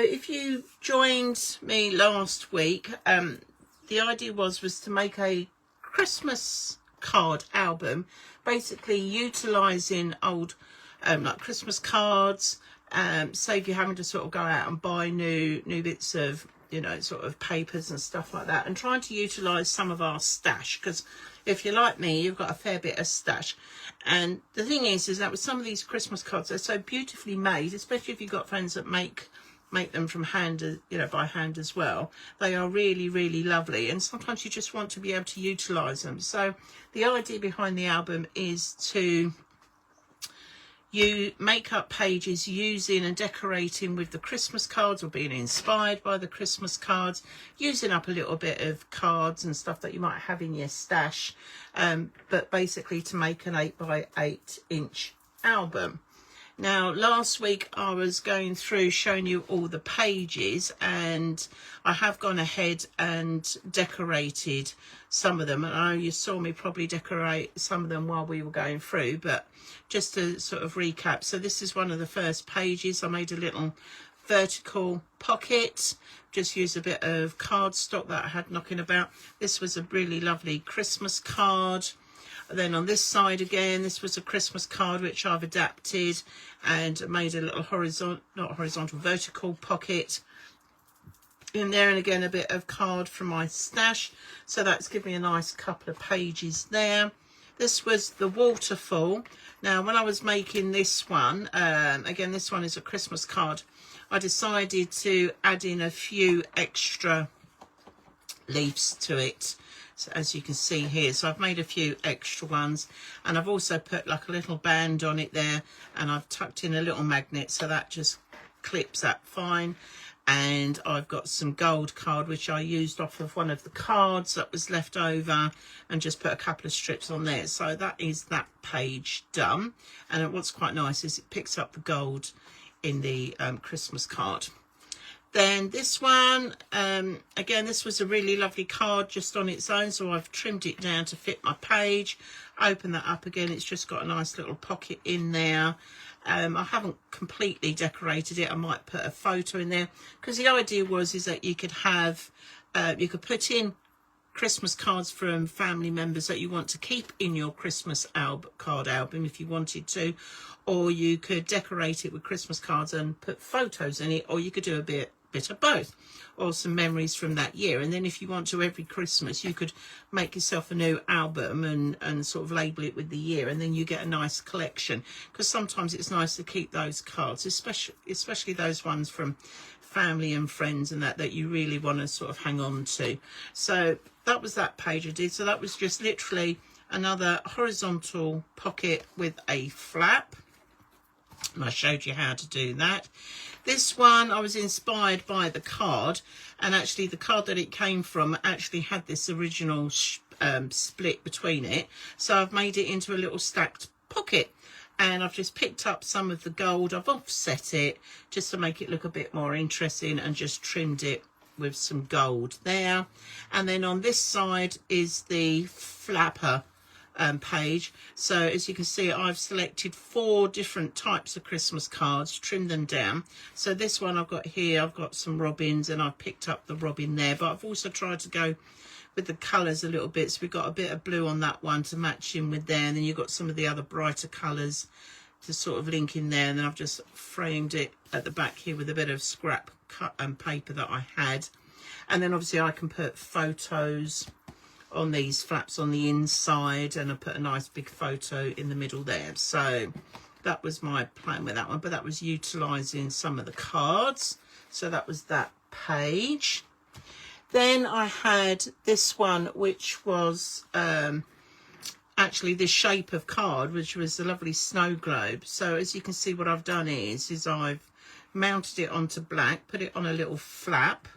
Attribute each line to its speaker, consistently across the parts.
Speaker 1: if you joined me last week, the idea was to make a Christmas card album, basically utilising old like Christmas cards, save you having to sort of go out and buy new bits of, you know, sort of papers and stuff like that, and trying to utilise some of our stash, because if you're like me, you've got a fair bit of stash. And the thing is that with some of these Christmas cards, they're so beautifully made, especially if you've got friends that make them from hand, you know, by hand as well. They are really, really lovely, and sometimes you just want to be able to utilise them. So the idea behind the album is to make up pages using and decorating with the Christmas cards, or being inspired by the Christmas cards, using up a little bit of cards and stuff that you might have in your stash, but basically to make an 8x8 inch album. Now, last week I was going through showing you all the pages, and I have gone ahead and decorated some of them. And I know you saw me probably decorate some of them while we were going through, but just to sort of recap. So this is one of the first pages. I made a little vertical pocket, just used a bit of cardstock that I had knocking about. This was a really lovely Christmas card. Then on this side again, this was a Christmas card which I've adapted and made a little vertical pocket in there, and again a bit of card from my stash. So that's given me a nice couple of pages there. This was the waterfall. Now, when I was making this one, again, this one is a Christmas card, I decided to add in a few extra leaves to it. So as you can see here, so I've made a few extra ones, and I've also put like a little band on it there, and I've tucked in a little magnet so that just clips that fine. And I've got some gold card which I used off of one of the cards that was left over, and just put a couple of strips on there. So that is that page done. And what's quite nice is it picks up the gold in the Christmas card. Then this one, again, this was a really lovely card just on its own, so I've trimmed it down to fit my page. Open that up again, it's just got a nice little pocket in there. I haven't completely decorated it. I might put a photo in there, because the idea is that you could have, you could put in Christmas cards from family members that you want to keep in your Christmas card album if you wanted to, or you could decorate it with Christmas cards and put photos in it, or you could do a bit of both, or some memories from that year. And then if you want to, every Christmas you could make yourself a new album and sort of label it with the year, and then you get a nice collection, because sometimes it's nice to keep those cards, especially those ones from family and friends and that you really want to sort of hang on to. So that was that page I did. So that was just literally another horizontal pocket with a flap, and I showed you how to do that. This one I was inspired by the card, and actually the card that it came from actually had this original split between it, so I've made it into a little stacked pocket, and I've just picked up some of the gold. I've offset it just to make it look a bit more interesting, and just trimmed it with some gold there. And then on this side is the flapper page. So as you can see, I've selected 4 different types of Christmas cards, trimmed them down. So this one I've got here, I've got some robins, and I've picked up the robin there, but I've also tried to go with the colours a little bit. So we've got a bit of blue on that one to match in with there, and then you've got some of the other brighter colours to sort of link in there. And then I've just framed it at the back here with a bit of scrap cut and paper that I had. And then obviously I can put photos on these flaps on the inside, and I put a nice big photo in the middle there. So that was my plan with that one, but that was utilising some of the cards. So that was that page. Then I had this one, which was actually this shape of card, which was a lovely snow globe. So as you can see, what I've done is I've mounted it onto black, put it on a little flap,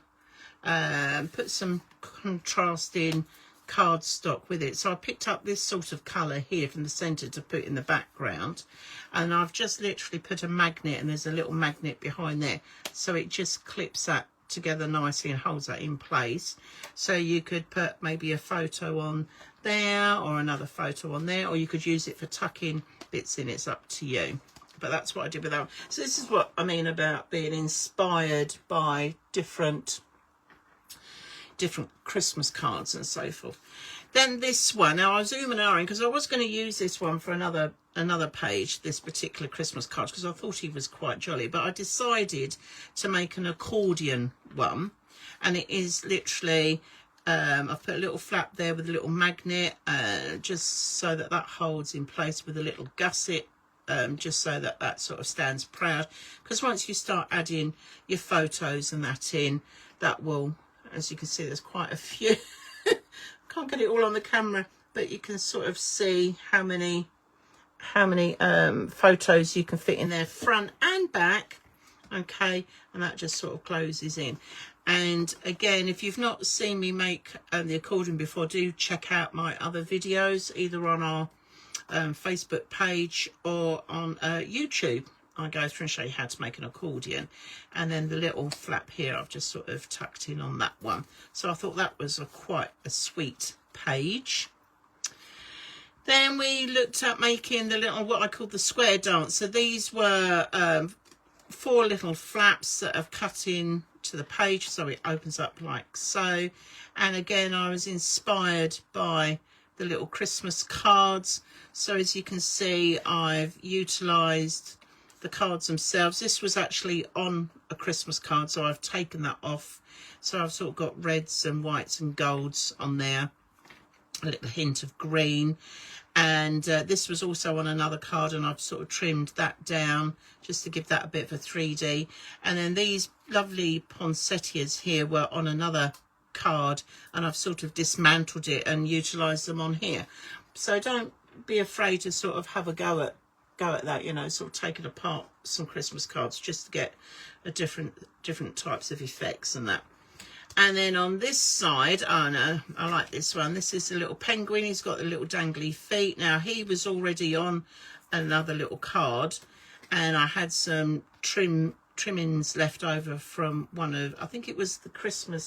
Speaker 1: put some contrasting cardstock with it. So I picked up this sort of colour here from the centre to put in the background, and I've just literally put a magnet, and there's a little magnet behind there, so it just clips that together nicely and holds that in place. So you could put maybe a photo on there, or another photo on there, or you could use it for tucking bits in. It's up to you. But that's what I did with that one. So this is what I mean about being inspired by different Christmas cards and so forth. Then this one, now I was zooming in because I was going to use this one for another page, this particular Christmas card, because I thought he was quite jolly, but I decided to make an accordion one, and it is literally I've put a little flap there with a little magnet, just so that holds in place with a little gusset, just so that sort of stands proud, because once you start adding your photos and that in, that will, as you can see, there's quite a few. Can't get it all on the camera, but you can sort of see how many photos you can fit in there, front and back. Okay, and that just sort of closes in. And again, if you've not seen me make the accordion before, do check out my other videos, either on our Facebook page or on YouTube. I go through and show you how to make an accordion. And then the little flap here, I've just sort of tucked in on that one. So I thought that was quite a sweet page. Then we looked at making the little, what I call the square dance. So these were 4 little flaps that have cut in to the page, so it opens up like so. And again, I was inspired by the little Christmas cards. So as you can see, I've utilised the cards themselves. This was actually on a Christmas card, so I've taken that off. So I've sort of got reds and whites and golds on there, a little hint of green. And this was also on another card, and I've sort of trimmed that down just to give that a bit of a 3D. And then these lovely poinsettias here were on another card, and I've sort of dismantled it and utilised them on here. So don't be afraid to sort of have a go at that, you know, sort of taking apart some Christmas cards just to get a different types of effects and that. And then on this side, oh no, I like this one. This is a little penguin. He's got the little dangly feet. Now, he was already on another little card, and I had some trimmings left over from one of, I think it was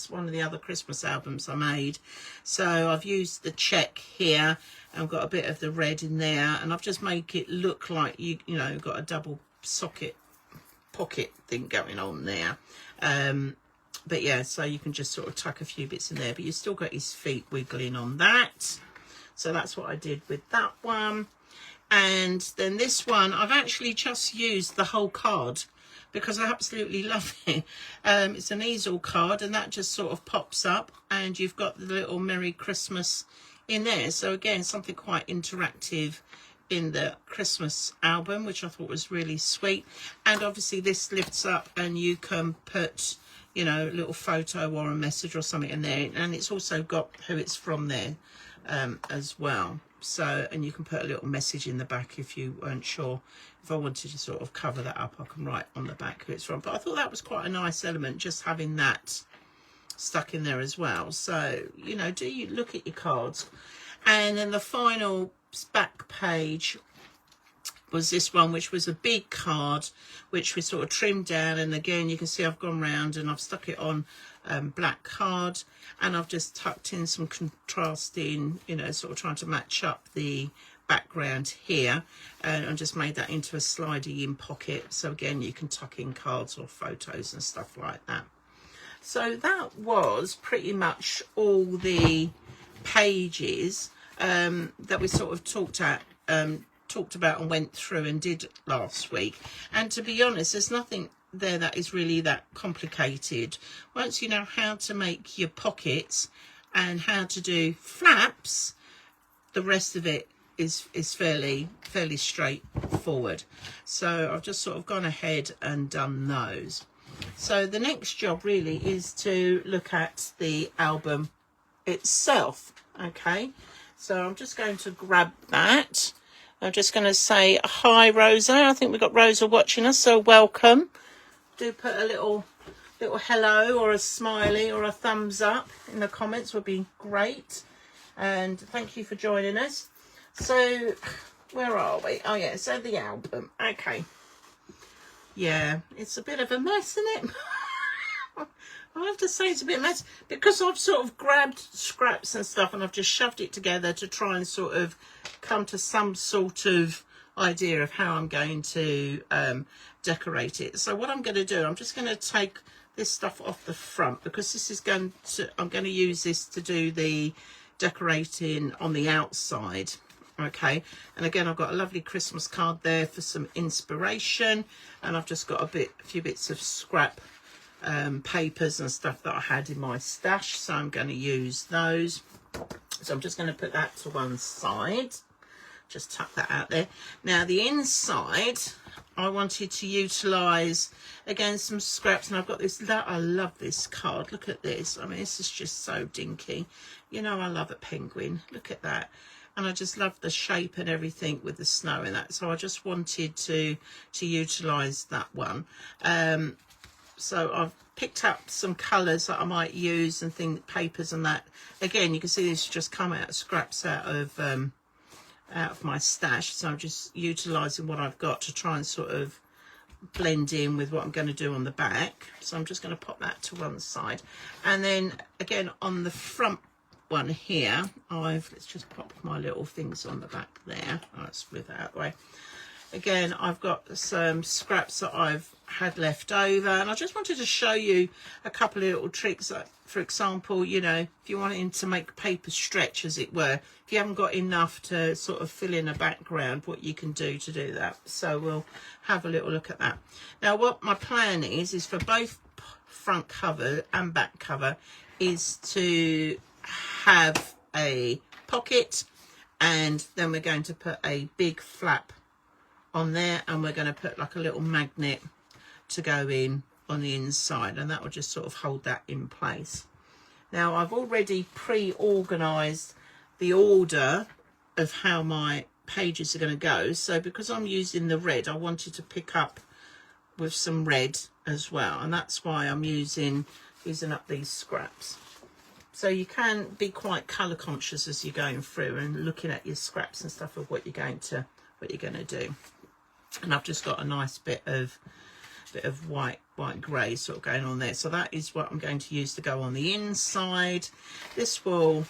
Speaker 1: one of the other Christmas albums I made. So I've used the check here, and I've got a bit of the red in there, and I've just made it look like you know, got a double socket pocket thing going on there. But yeah, so you can just sort of tuck a few bits in there, but you've still got his feet wiggling on that. So that's what I did with that one. And then this one, I've actually just used the whole card because I absolutely love it. It's an easel card, and that just sort of pops up, and you've got the little Merry Christmas in there. So again, something quite interactive in the Christmas album, which I thought was really sweet. And obviously this lifts up, and you can put, you know, a little photo or a message or something in there, and it's also got who it's from there as well. So, and you can put a little message in the back if you weren't sure. If I wanted to sort of cover that up, I can write on the back who it's from. But I thought that was quite a nice element, just having that stuck in there as well. So, you know, do you look at your cards. And then the final back page was this one, which was a big card, which we sort of trimmed down. And again, you can see I've gone round and I've stuck it on black card, and I've just tucked in some contrasting, you know, sort of trying to match up the background here, and just made that into a sliding in pocket. So again, you can tuck in cards or photos and stuff like that. So that was pretty much all the pages that we sort of talked about and went through and did last week. And to be honest, there's nothing there that is really that complicated. Once you know how to make your pockets and how to do flaps, the rest of it is fairly straightforward. So I've just sort of gone ahead and done those. So the next job really is to look at the album itself. Okay, so I'm just going to grab that. I'm just going to say hi, Rosa. I think we've got Rosa watching us, so welcome. Do put a little hello or a smiley or a thumbs up in the comments, would be great. And thank you for joining us. So where are we? Oh yeah, so the album. Okay. Yeah, it's a bit of a mess, isn't it? I have to say it's a bit of a mess because I've sort of grabbed scraps and stuff and I've just shoved it together to try and sort of come to some sort of idea of how I'm going to decorate it. So what I'm going to do, I'm just going to take this stuff off the front, because this is going to, I'm going to use this to do the decorating on the outside. Okay, and again, I've got a lovely Christmas card there for some inspiration, and I've just got a few bits of scrap papers and stuff that I had in my stash, so I'm going to use those. So I'm just going to put that to one side, just tuck that out there. Now the inside, I wanted to utilise again some scraps, and I've got this, I love this card, look at this. I mean, this is just so dinky, you know, I love a penguin, look at that. And I just love the shape and everything with the snow in that, so I just wanted to utilise that one. So I've picked up some colours that I might use and papers and that. Again, you can see this just come out scraps out of my stash, so I'm just utilising what I've got to try and sort of blend in with what I'm going to do on the back. So I'm just going to pop that to one side, and then again on the front one here, let's just pop my little things on the back there. Let's move that out of the way. Again, I've got some scraps that I've had left over, and I just wanted to show you a couple of little tricks. Like, for example, you know, if you wanted to make paper stretch, as it were, if you haven't got enough to sort of fill in a background, what you can do to do that. So we'll have a little look at that. Now, what my plan is for both front cover and back cover is to have a pocket, and then we're going to put a big flap on there, and we're going to put like a little magnet to go in on the inside, and that will just sort of hold that in place. Now I've already pre-organised the order of how my pages are going to go, so because I'm using the red, I wanted to pick up with some red as well, and that's why I'm using up these scraps. So you can be quite colour conscious as you're going through and looking at your scraps and stuff of what you're going to do. And I've just got a nice bit of white grey sort of going on there. So that is what I'm going to use to go on the inside. This will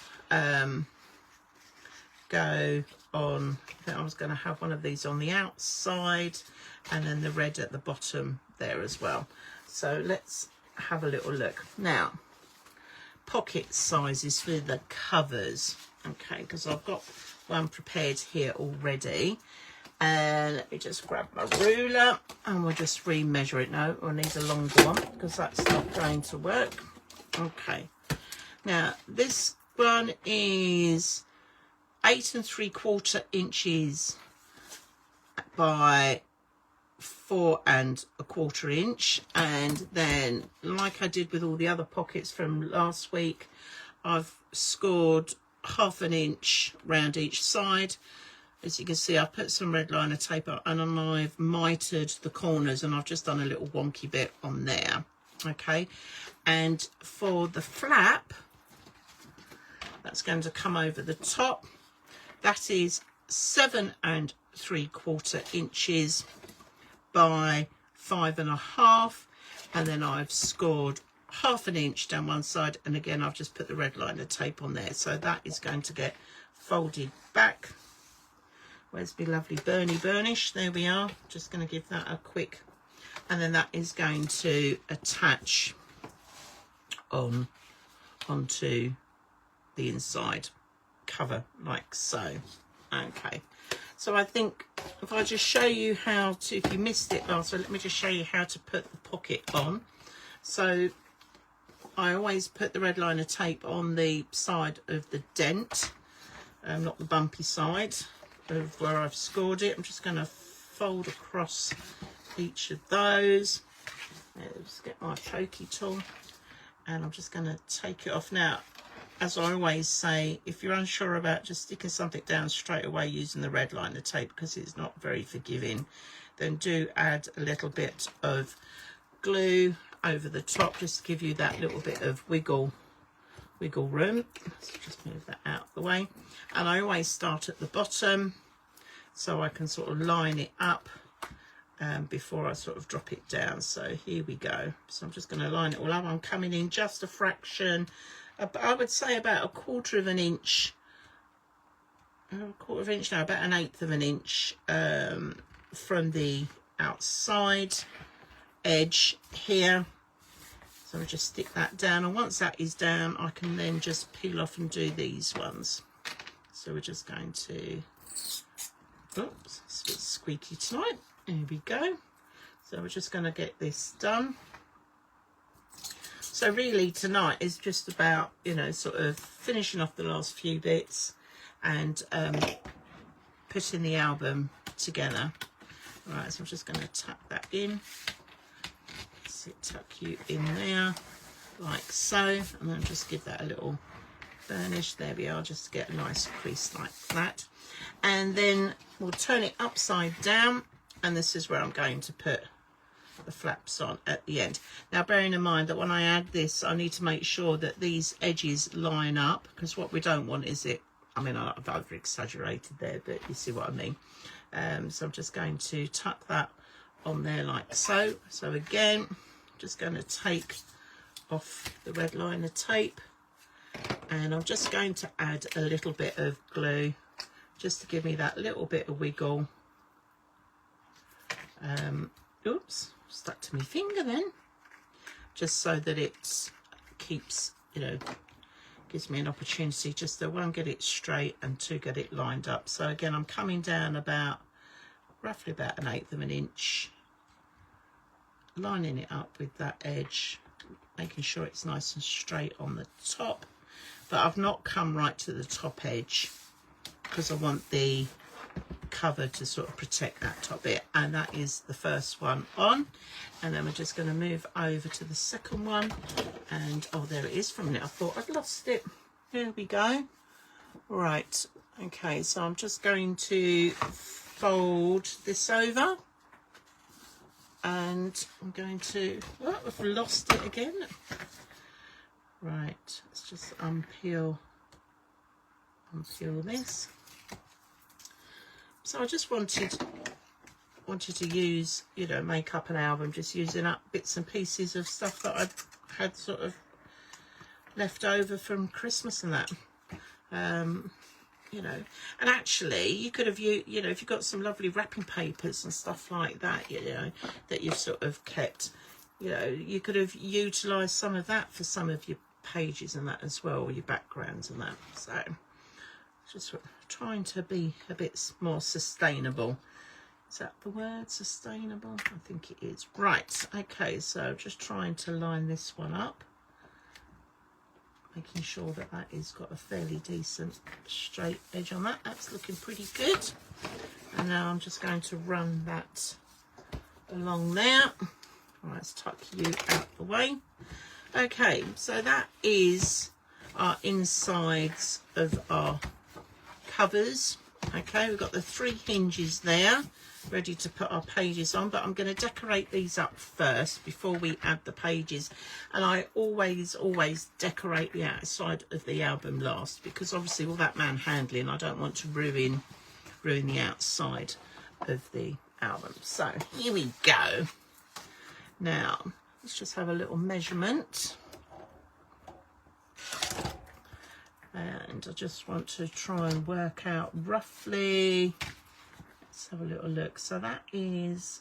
Speaker 1: go on, I think I was going to have one of these on the outside, and then the red at the bottom there as well. So let's have a little look. Now, pocket sizes for the covers, okay, because I've got one prepared here already. And let me just grab my ruler, and we'll just remeasure it. No, we'll need a longer one because that's not going to work. Okay, now this one is 8 3/4 inches by 4 1/4 inch, and then like I did with all the other pockets from last week, I've scored 1/2 inch round each side. As you can see, I've put some red liner tape up, and I've mitered the corners, and I've just done a little wonky bit on there. Okay, and for the flap, that's going to come over the top. That is 7 3/4 inches by 5 1/2, and then I've scored 1/2 inch down one side, and again I've just put the red liner tape on there, so that is going to get folded back. Where's my lovely burnish? There we are. Just going to give that a quick, and then that is going to attach onto the inside cover like so. Okay, so I think if I just show you how to, if you missed it last week, let me just show you how to put the pocket on. So I always put the red liner tape on the side of the dent, not the bumpy side of where I've scored it. I'm just going to fold across each of those. Let's get my pokey tool, and I'm just going to take it off. Now, as I always say, if you're unsure about just sticking something down straight away using the red liner tape, because it's not very forgiving, then do add a little bit of glue over the top, just to give you that little bit of wiggle room. Let's just move that out of the way. And I always start at the bottom so I can sort of line it up before I sort of drop it down. So here we go. So I'm just going to line it all up. I'm coming in just a fraction, I would say about 1/4 of an inch quarter of an inch, no, about 1/8 of an inch from the outside edge here. So I'll just stick that down, and once that is down I can then just peel off and do these ones. So we're just going to, oops, it's a bit squeaky tonight. There we go. So we're just going to get this done. So really tonight is just about, you know, sort of finishing off the last few bits and putting the album together. Right, so I'm just going to tuck that in. So tuck you in there like so, and then just give that a little burnish. There we are, just to get a nice crease like that. And then we'll turn it upside down, and this is where I'm going to put the flaps on at the end. Now bearing in mind that when I add this I need to make sure that these edges line up, because what we don't want is it, I mean I've over exaggerated there, but you see what I mean. So I'm just going to tuck that on there like so. So again, just going to take off the red liner tape, and I'm just going to add a little bit of glue just to give me that little bit of wiggle. Oops, stuck to my finger then, just so that it keeps, you know, gives me an opportunity just to, one, get it straight, and two, get it lined up. So again, I'm coming down about roughly about 1/8 of an inch, lining it up with that edge, making sure it's nice and straight on the top, but I've not come right to the top edge because I want the cover to sort of protect that top bit. And that is the first one on, and then we're just going to move over to the second one, and oh, there it is. For a minute I thought I'd lost it. Here we go. Right, okay, so I'm just going to fold this over, and I'm going to, oh, I've lost it again. Right, let's just unpeel this. So I just wanted to use, you know, make up an album, just using up bits and pieces of stuff that I've had sort of left over from Christmas and that. You know, and actually you could have, you know, if you've got some lovely wrapping papers and stuff like that, you know, that you've sort of kept, you know, you could have utilised some of that for some of your pages and that as well, or your backgrounds and that. So just trying to be a bit more sustainable. Is that the word, sustainable? I think it is. Right, okay, so just trying to line this one up, making sure that that has got a fairly decent straight edge on that. That's looking pretty good. And now I'm just going to run that along there. All right, let's tuck you out the way. Okay, so that is our insides of our covers. Okay, we've got the 3 hinges there ready to put our pages on, but I'm going to decorate these up first before we add the pages. And I always decorate the outside of the album last, because obviously all that manhandling, I don't want to ruin the outside of the album. So here we go. Now let's just have a little measurement, and I just want to try and work out roughly. Let's have a little look. So that is,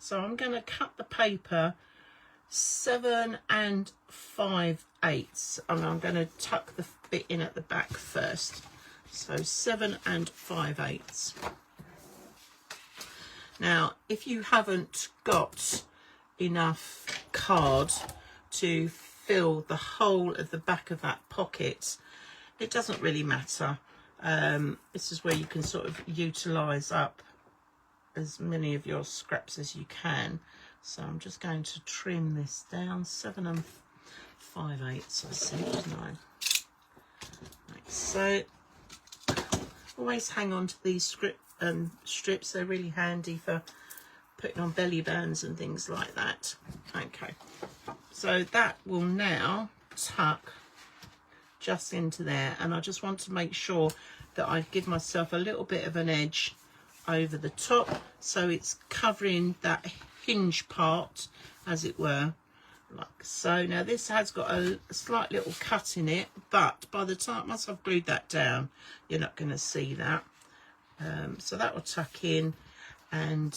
Speaker 1: so I'm going to cut the paper 7 5/8, and I'm going to tuck the bit in at the back first. So 7 5/8. Now, if you haven't got enough card to fill the whole of the back of that pocket, it doesn't really matter. This is where you can sort of utilise up as many of your scraps as you can. So I'm just going to trim this down, 7 5/8, I said, didn't I? Like so. Always hang on to these strips, they're really handy for putting on belly bands and things like that. Okay, so that will now tuck just into there, and I just want to make sure that I give myself a little bit of an edge over the top, so it's covering that hinge part, as it were, like so. Now this has got a slight little cut in it, but by the time, once I've glued that down, you're not going to see that. So that will tuck in, and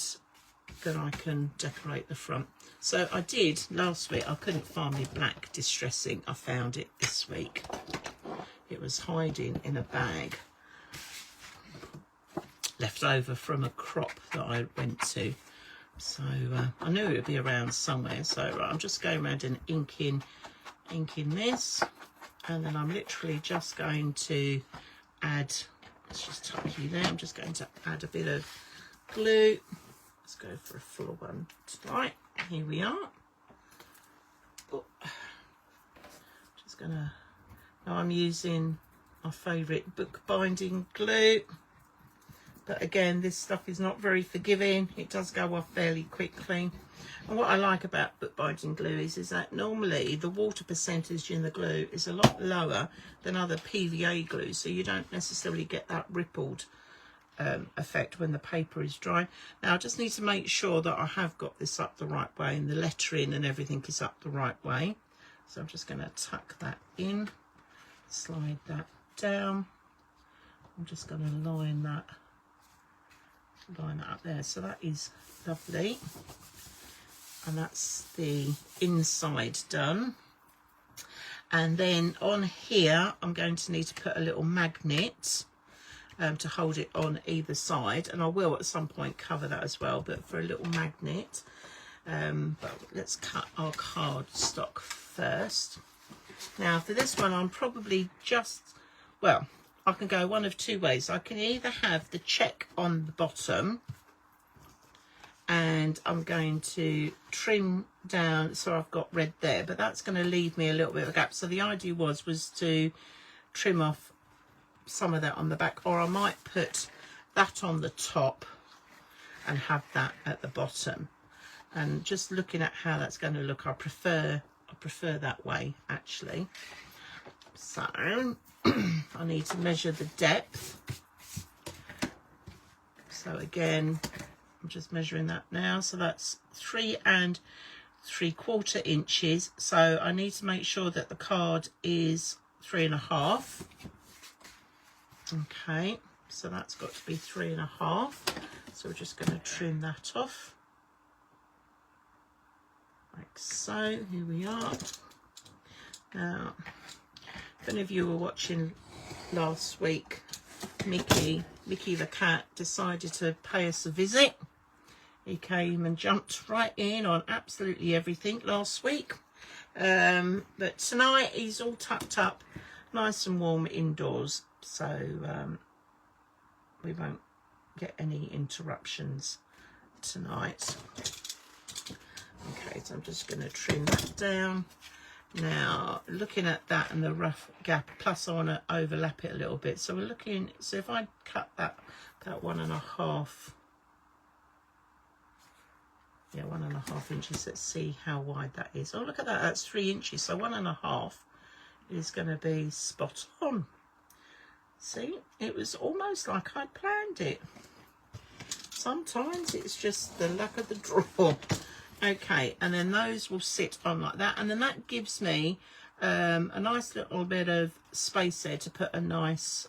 Speaker 1: then I can decorate the front. So I did last week, I couldn't find my black distress ink. I found it this week. It was hiding in a bag left over from a crop that I went to. So I knew it would be around somewhere. So I'm just going around and inking this, and then I'm literally just going to add, let's just tuck you there, I'm just going to add a bit of glue. Let's go for a full one tonight. Here we are. Oh, just gonna, now I'm using my favourite bookbinding glue. But again, this stuff is not very forgiving. It does go off fairly quickly. And what I like about bookbinding glue is that normally the water percentage in the glue is a lot lower than other PVA glue. So you don't necessarily get that rippled effect when the paper is dry. Now I just need to make sure that I have got this up the right way and the lettering and everything is up the right way. So I'm just going to tuck that in, slide that down. I'm just going to line that up there. So that is lovely, and that's the inside done. And then on here I'm going to need to put a little magnet to hold it on either side, and I will at some point cover that as well, but for a little magnet. But let's cut our cardstock first. Now for this one I'm probably just, well, I can go one of two ways. I can either have the check on the bottom, and I'm going to trim down, so I've got red there, but that's going to leave me a little bit of a gap. So the idea was to trim off some of that on the back, or I might put that on the top and have that at the bottom. And just looking at how that's going to look, I prefer that way actually. So I need to measure the depth. So again, I'm just measuring that now. So that's 3 3/4 inches. So I need to make sure that the card is 3.5. Okay, so that's got to be 3.5. So we're just going to trim that off. Like so, here we are. Now, if any of you were watching last week, Mickey the cat decided to pay us a visit. He came and jumped right in on absolutely everything last week. But tonight he's all tucked up, nice and warm indoors. So we won't get any interruptions tonight. Okay, so I'm just going to trim that down. Now, looking at that and the rough gap, plus I want to overlap it a little bit. So we're looking, so if I cut that 1.5, yeah, 1.5 inches, let's see how wide that is. Oh, look at that, that's 3 inches. So 1.5 is going to be spot on. See, it was almost like I planned it. Sometimes it's just the luck of the draw. Okay, and then those will sit on like that, and then that gives me a nice little bit of space there to put a nice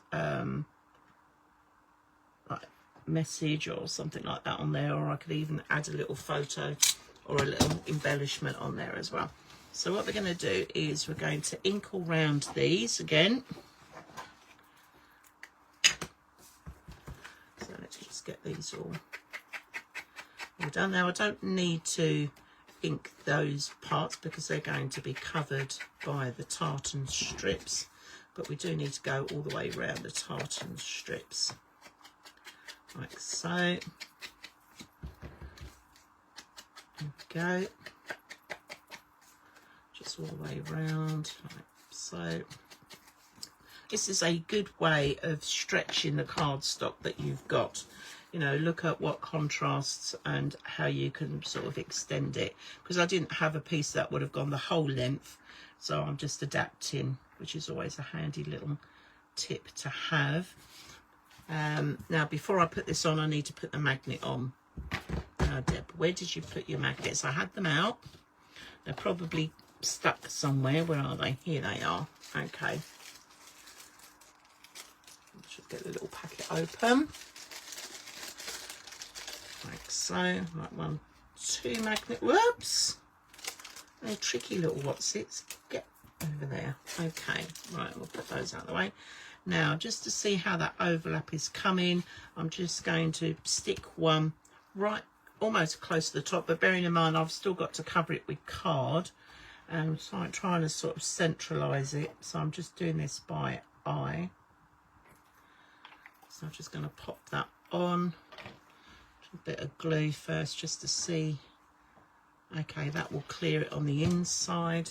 Speaker 1: like message or something like that on there, or I could even add a little photo or a little embellishment on there as well. So what we're going to do is we're going to ink all round these again. So let's just get these all done. Now I don't need to ink those parts because they're going to be covered by the tartan strips, but we do need to go all the way around the tartan strips like so. There we go, just all the way around like so. This is a good way of stretching the cardstock that you've got. You know, look at what contrasts and how you can sort of extend it, because I didn't have a piece that would have gone the whole length, so I'm just adapting, which is always a handy little tip to have. Now before I put this on, I need to put the magnet on. Deb, where did you put your magnets? I had them out, They're probably stuck somewhere. Where are they? Here they are. Okay. Just get the little packet open. Like so. Right, 1, 2 magnet. Whoops! They're tricky little whatsits. Get over there. Okay. Right, we'll put those out of the way. Now, just to see how that overlap is coming, I'm just going to stick one right almost close to the top, but bearing in mind I've still got to cover it with card, and so I'm trying to sort of centralize it, so I'm just doing this by eye. So I'm just going to pop that on, a bit of glue first just to see. Okay, that will clear it on the inside.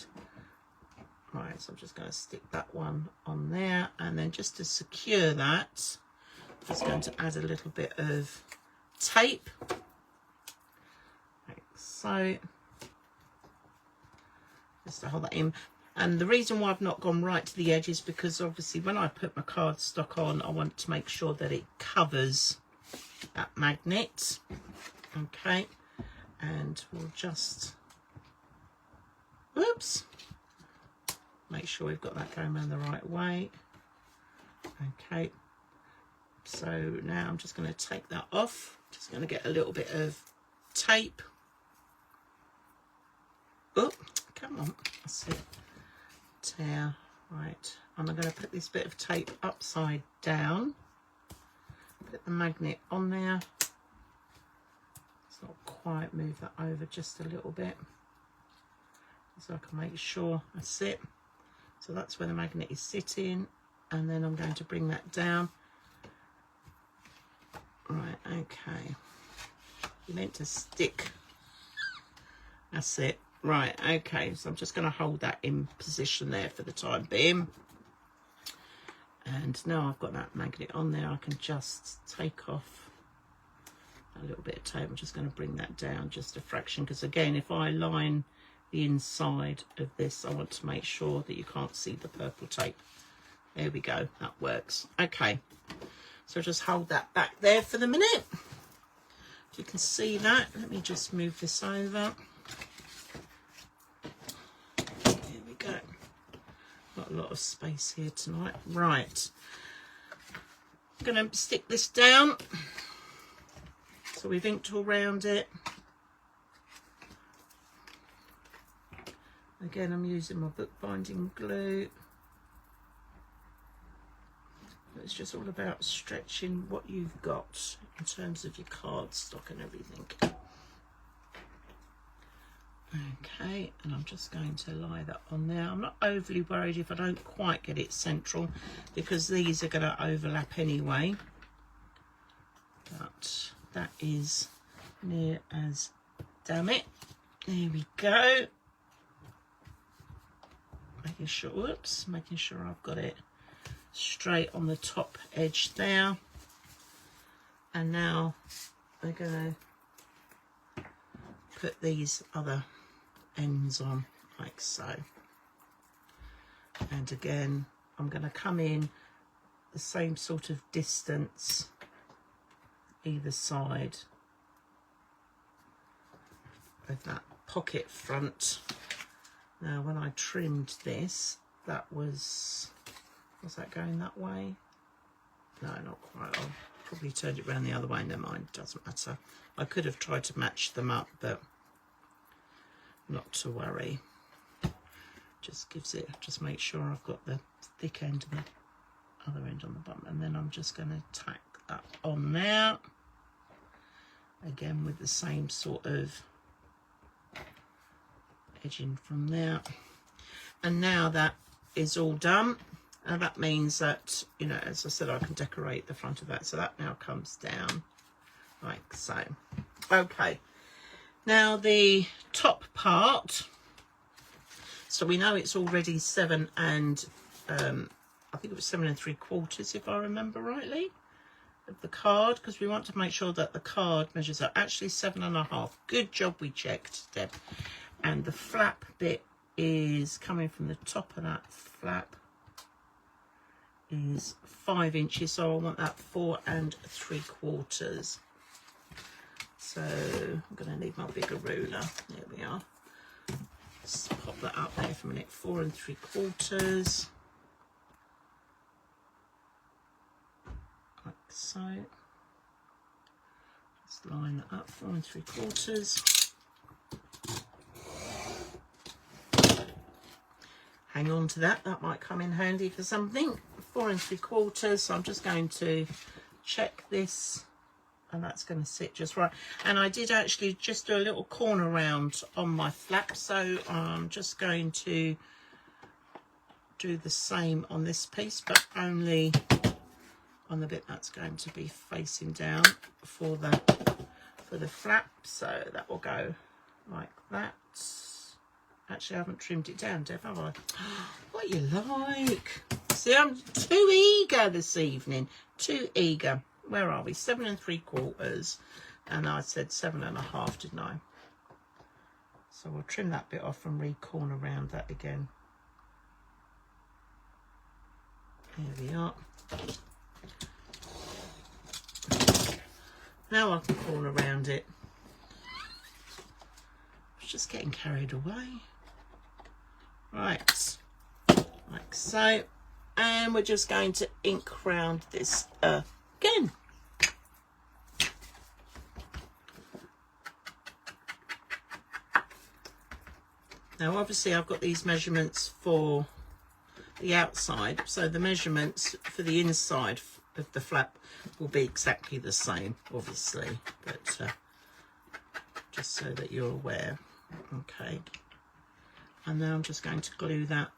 Speaker 1: Right, so I'm just going to stick that one on there, and then just to secure that, I'm just going to add a little bit of tape. So just to hold that in. And the reason why I've not gone right to the edge is because obviously when I put my cardstock on, I want to make sure that it covers that magnet. Okay, and we'll just, whoops, make sure we've got that going around the right way. Okay, so now I'm just going to take that off. Just going to get a little bit of tape. Oh, come on, that's it. Tear, right. And I'm going to put this bit of tape upside down. Put the magnet on there. Let's not quite move that over just a little bit, so I can make sure that's it. So that's where the magnet is sitting, and then I'm going to bring that down. Right, okay. You meant to stick. That's it. Right, okay, so I'm just going to hold that in position there for the time being. And now I've got that magnet on there, I can just take off a little bit of tape. I'm just going to bring that down just a fraction, because again, if I line the inside of this, I want to make sure that you can't see the purple tape. There we go, that works. Okay, so just hold that back there for the minute. If you can see that, let me just move this over. Got a lot of space here tonight. Right, I'm going to stick this down. So we've inked all around it. Again, I'm using my bookbinding glue. It's just all about stretching what you've got in terms of your cardstock and everything. Okay, and I'm just going to lie that on there. I'm not overly worried if I don't quite get it central, because these are going to overlap anyway. But that is near as damn it. There we go. Making sure, whoops, making sure I've got it straight on the top edge there. And now we're going to put these other ends on like so, and again I'm going to come in the same sort of distance either side of that pocket front. Now when I trimmed this, that was that going that way? No, not quite. I'll probably turned it around the other way. Never mind, doesn't matter. I could have tried to match them up, but not to worry. Just gives it, just make sure I've got the thick end and the other end on the bottom, and then I'm just going to tack that on there again with the same sort of edging from there. And now that is all done, and that means that, you know, as I said, I can decorate the front of that. So that now comes down like so. Okay, now the top part, so we know it's already 7 and I think it was 7 3/4 if I remember rightly of the card, because we want to make sure that the card measures are actually 7.5. Good job, we checked, Deb. And the flap bit is coming from the top of that flap is 5 inches, so I want that 4 3/4. So I'm going to need my bigger ruler. There we are. Just pop that up there for a minute. 4 3/4, like so. Just line that up, 4 3/4. Hang on to that, that might come in handy for something. 4 3/4, so I'm just going to check this, and that's going to sit just right. And I did actually just do a little corner round on my flap, so I'm just going to do the same on this piece, but only on the bit that's going to be facing down for the flap. So that will go like that. Actually, I haven't trimmed it down, Dev, have I? What you like? See, I'm too eager this evening. Too eager. Where are we? 7 3/4, and I said 7.5, didn't I? So we'll trim that bit off and re-corner around that again. There we are. Now I can corner around it. I was just getting carried away. Right, like so. And we're just going to ink round this again. Now obviously I've got these measurements for the outside, so the measurements for the inside of the flap will be exactly the same, obviously, but just so that you're aware. Okay, and now I'm just going to glue that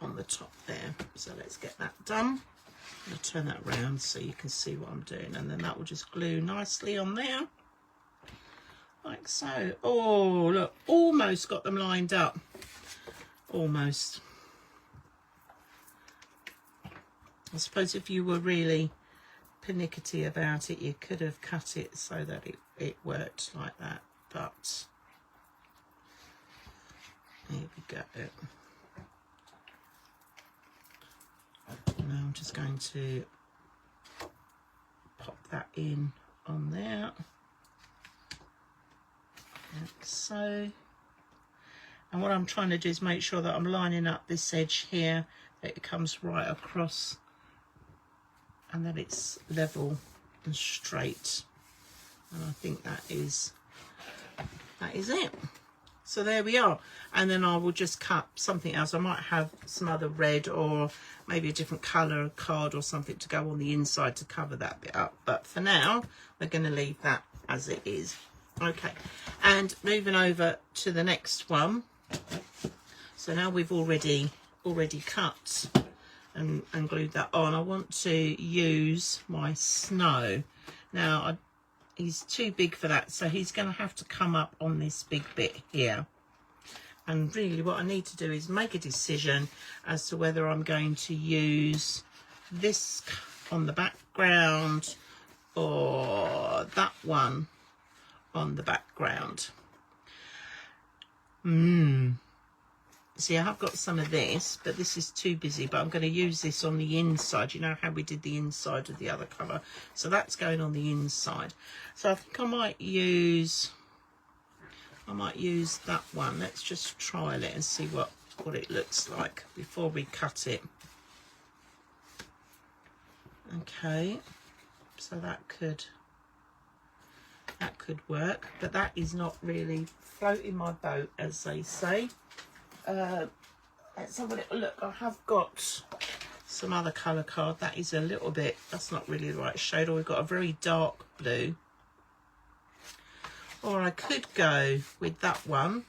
Speaker 1: on the top there. So let's get that done. I'm going to turn that around so you can see what I'm doing, and then that will just glue nicely on there, like so. Oh, look, almost got them lined up. Almost. I suppose if you were really pernickety about it, you could have cut it so that it worked like that, but here we go. Now I'm just going to pop that in on there, like so. And what I'm trying to do is make sure that I'm lining up this edge here, that it comes right across, and that it's level and straight. And I think that is it. So there we are. And then I will just cut something else. I might have some other red or maybe a different colour card or something to go on the inside to cover that bit up. But for now, we're going to leave that as it is. Okay, and moving over to the next one. So now we've already cut and glued that on. I want to use my snow. Now, he's too big for that, so he's going to have to come up on this big bit here. And really what I need to do is make a decision as to whether I'm going to use this on the background or that one on the background. See, I have got some of this, but this is too busy, but I'm going to use this on the inside. You know how we did the inside of the other colour? So that's going on the inside. So I think I might use that one. Let's just trial it and see what it looks like before we cut it. Okay, so that could work, but that is not really floating my boat, as they say. Let's have a little look. I have got some other colour card. That is a little bit, that's not really the right shade. Or we've got a very dark blue. Or I could go with that one,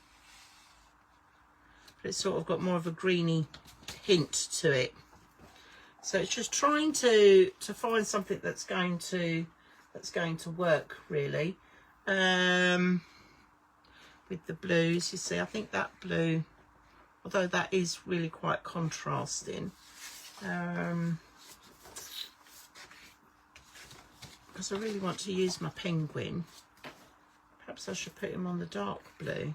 Speaker 1: but it's sort of got more of a greeny hint to it. So it's just trying to find something that's going to work really. With the blues, you see, I think that blue, although that is really quite contrasting, because I really want to use my penguin. Perhaps I should put him on the dark blue.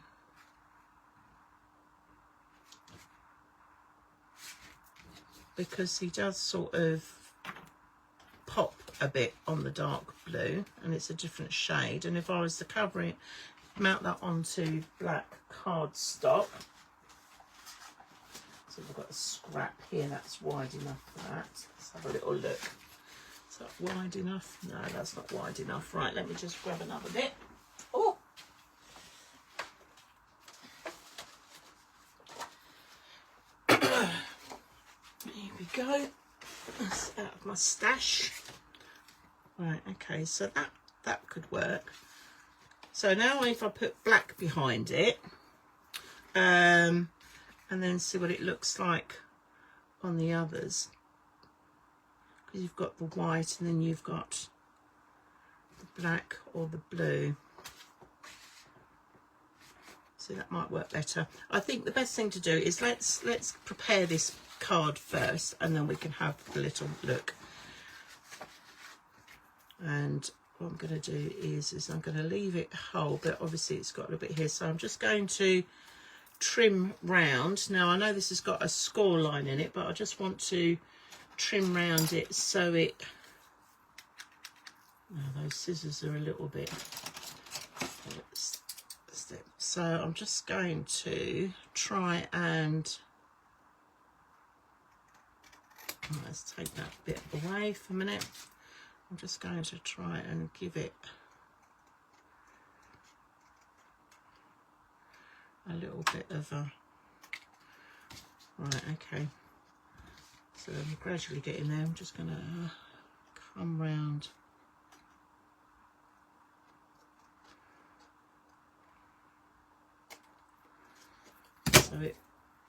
Speaker 1: Because he does sort of pop a bit on the dark blue, and it's a different shade. And if I was to cover it mount that onto black cardstock. So we've got a scrap here that's wide enough for that. Let's have a little look. Is that wide enough? No, that's not wide enough. Right, let me just grab another bit. Oh! Here we go. That's out of my stash. Right, okay, so that could work. So now if I put black behind it, and then see what it looks like on the others, because you've got the white and then you've got the black or the blue. So that might work better. I think the best thing to do is let's prepare this card first, and then we can have the little look. And what I'm going to do is I'm going to leave it whole, but obviously it's got a little bit here, so I'm just going to trim round. Now I know this has got a score line in it, but I just want to trim round it so it, oh, those scissors are a little bit, so I'm just going to try and, let's take that bit away for a minute. I'm just going to try and give it a little bit of a, right, okay, so I'm gradually getting there. I'm just going to come round.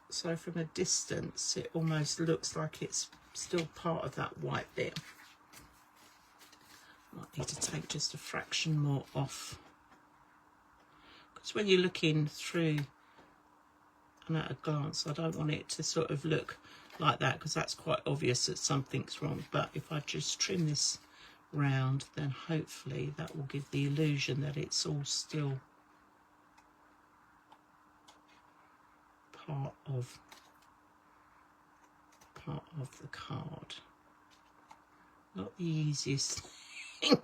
Speaker 1: So from a distance it almost looks like it's still part of that white bit. Might need to take just a fraction more off, because when you're looking through and at a glance, I don't want it to sort of look like that, because that's quite obvious that something's wrong. But if I just trim this round, then hopefully that will give the illusion that it's all still part of the card. Not the easiest thing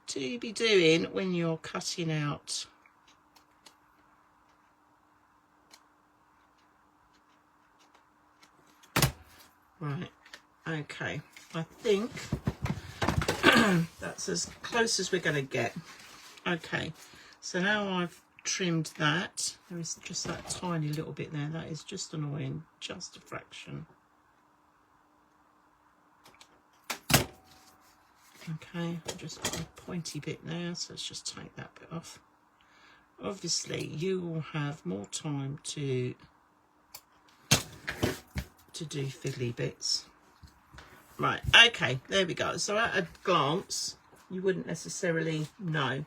Speaker 1: to be doing when you're cutting out right. Okay, I think that's as close as we're going to get. Okay, so now I've trimmed that. There is just that tiny little bit there. That is just annoying, just a fraction. Okay, I've just got a pointy bit now, so let's just take that bit off. Obviously you will have more time to do fiddly bits. Right, okay, there we go. So at a glance you wouldn't necessarily know.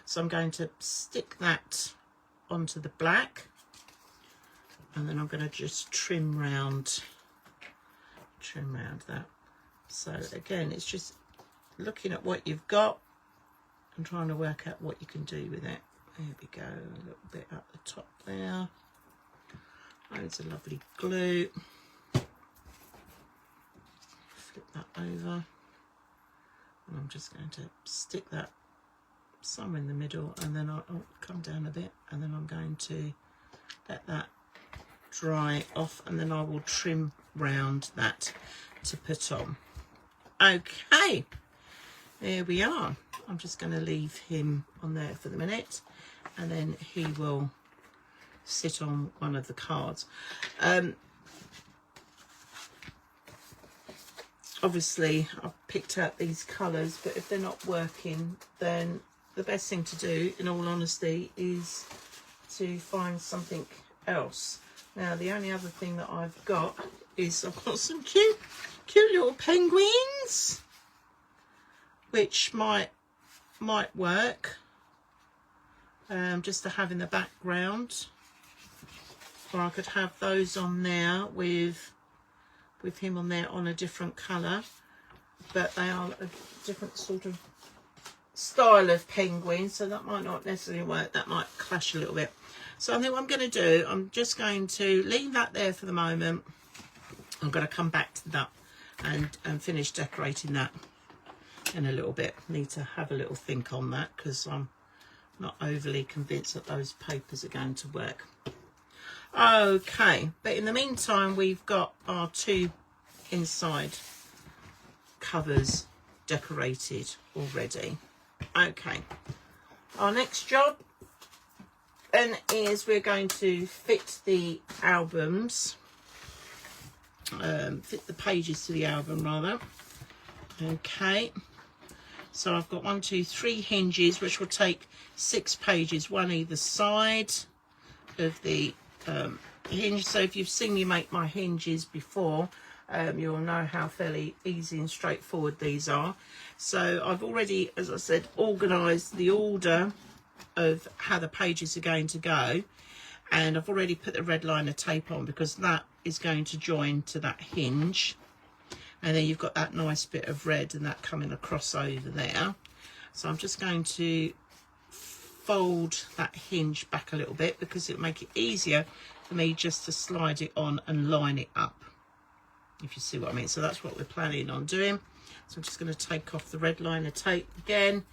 Speaker 1: So I'm going to stick that onto the black, and then I'm going to just trim round that. So again, it's just looking at what you've got and trying to work out what you can do with it. There we go, a little bit at the top there. Loads of lovely glue. Flip that over, and I'm just going to stick that somewhere in the middle, and then I'll come down a bit, and then I'm going to let that dry off, and then I will trim round that to put on. Okay, there we are. I'm just going to leave him on there for the minute, and then he will sit on one of the cards. Obviously I've picked out these colours, but if they're not working, then the best thing to do, in all honesty, is to find something else. Now the only other thing that I've got is I've got some cute little penguins, which might work, just to have in the background, or I could have those on there with him on there on a different colour, but they are a different sort of style of penguin, so that might not necessarily work. That might clash a little bit. So I think what I'm going to do, I'm just going to leave that there for the moment. I'm going to come back to that and finish decorating that in a little bit. Need to have a little think on that, because I'm not overly convinced that those papers are going to work. Okay, but in the meantime, we've got our 2 inside covers decorated already. Okay, our next job then is we're going to fit the albums, fit the pages to the album rather. Okay, so I've got 1, 2, 3 hinges, which will take 6 pages, 1 either side of the hinge. So if you've seen me make my hinges before, you'll know how fairly easy and straightforward these are. So I've already, as I said, organised the order of how the pages are going to go, and I've already put the red liner tape on because that is going to join to that hinge, and then you've got that nice bit of red and that coming across over there. So I'm just going to fold that hinge back a little bit because it'll make it easier for me just to slide it on and line it up, if you see what I mean. So that's what we're planning on doing. So I'm just going to take off the red liner tape again.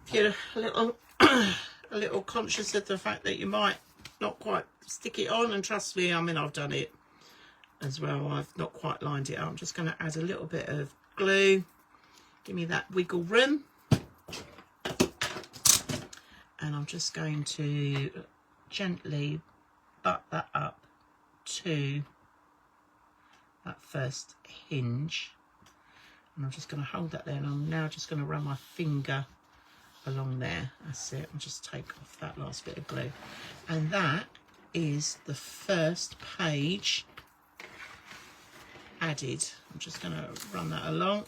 Speaker 1: If you're a little conscious of the fact that you might not quite stick it on, and trust me, I mean, I've done it as well, I've not quite lined it up. I'm just going to add a little bit of glue, give me that wiggle room, and I'm just going to gently butt that up to that first hinge, and I'm just going to hold that there, and I'm now just going to run my finger along there. That's it. And just take off that last bit of glue, and that is the first page added. I'm just going to run that along,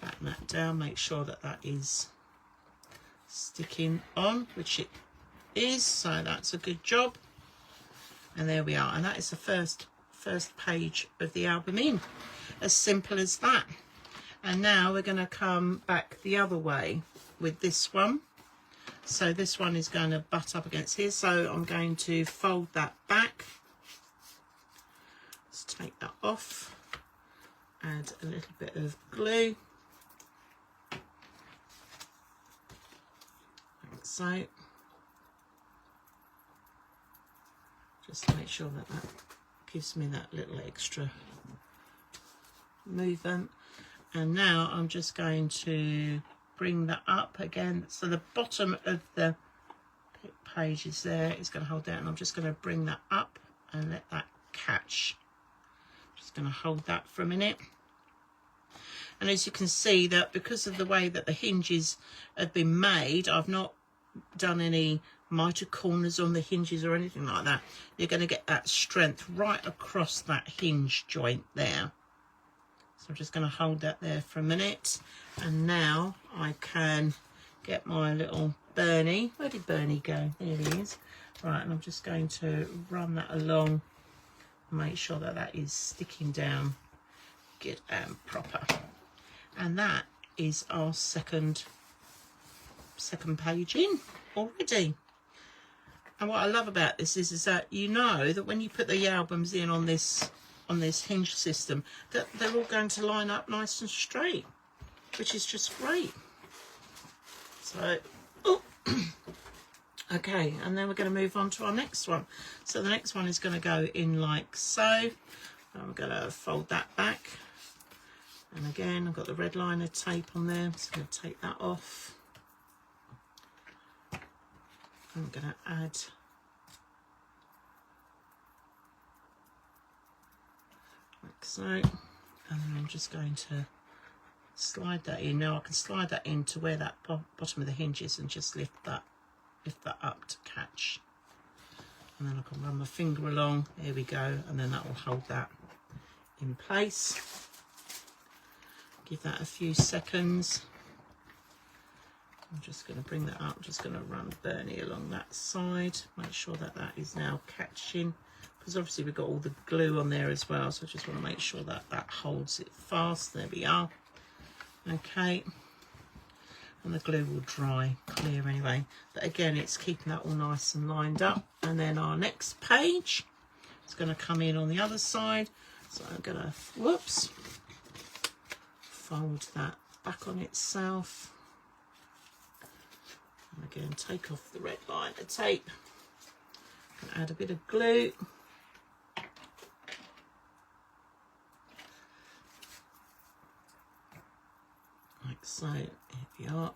Speaker 1: flatten that down, make sure that that is sticking on, which it is, so that's a good job. And there we are, and that is the first page of the album in. As simple as that. And now we're going to come back the other way with this one. So this one is going to butt up against here, so I'm going to fold that back. Let's take that off, add a little bit of glue, like so. Just to make sure that that gives me that little extra movement. And now I'm just going to bring that up again. So the bottom of the page is there, it's going to hold down, and I'm just going to bring that up and let that catch. Just going to hold that for a minute. And as you can see, that because of the way that the hinges have been made, I've not done any miter corners on the hinges or anything like that. You're going to get that strength right across that hinge joint there. So I'm just going to hold that there for a minute, and now I can get my little Bernie. Where did Bernie go? There he is. Right, and I'm just going to run that along and make sure that that is sticking down good and proper. And that is our second page in already. And what I love about this is that you know that when you put the albums in on this hinge system, that they're all going to line up nice and straight, which is just great. So okay, and then we're going to move on to our next one. So the next one is going to go in like so. I'm going to fold that back, and again I've got the red liner tape on there. I'm just going to take that off. I'm going to add like so, and then I'm just going to slide that in. Now I can slide that into where that bottom of the hinge is and just lift that up to catch, and then I can run my finger along. There we go, and then that will hold that in place. Give that a few seconds. I'm just going to bring that up. I'm just going to run Bernie along that side, make sure that that is now catching, because obviously we've got all the glue on there as well, so I just want to make sure that that holds it fast. There we are. Okay, and the glue will dry clear anyway, but again it's keeping that all nice and lined up. And then our next page is going to come in on the other side, so I'm going to fold that back on itself, And again, take off the red liner tape. And add a bit of glue. Like so. Here we are.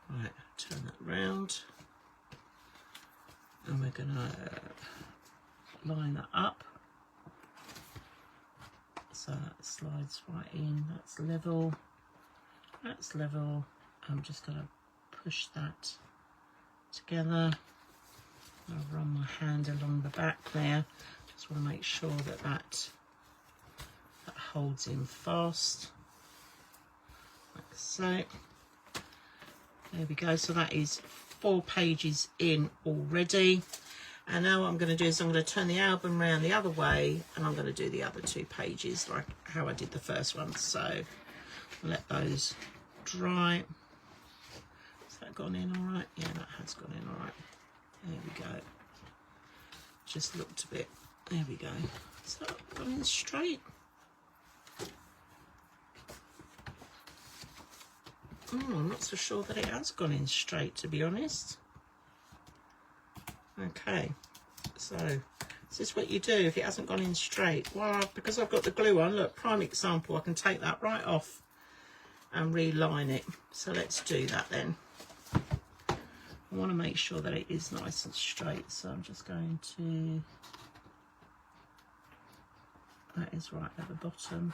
Speaker 1: Right, turn that round. And we're going to line that up. So that slides right in. That's level. That's level. I'm just going to push that together. I'll run my hand along the back there. Just want to make sure that that holds in fast. Like so. There we go. So that is 4 pages in already. And now what I'm going to do is I'm going to turn the album around the other way, and I'm going to do the other 2 pages like how I did the first one. So let those dry. Has that gone in all right? Yeah, that has gone in all right. There we go. Just looked a bit. There we go. Is that gone in straight? Oh, I'm not so sure that it has gone in straight, to be honest. Okay, so this is what you do if it hasn't gone in straight. Well, because I've got the glue on, look, prime example, I can take that right off and reline it. So let's do that then. I want to make sure that it is nice and straight, so I'm just going to, that is right at the bottom.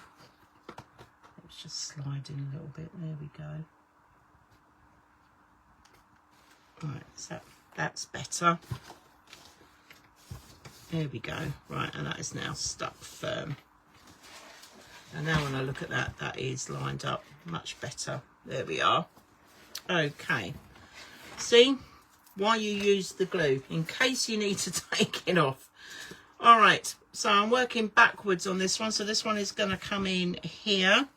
Speaker 1: Let's just slide in a little bit, there we go. Right, so that's better. There we go. Right, and that is now stuck firm. And now when I look at that, that is lined up much better. There we are. Okay. See why you use the glue, in case you need to take it off. All right, so I'm working backwards on this one. So this one is going to come in here.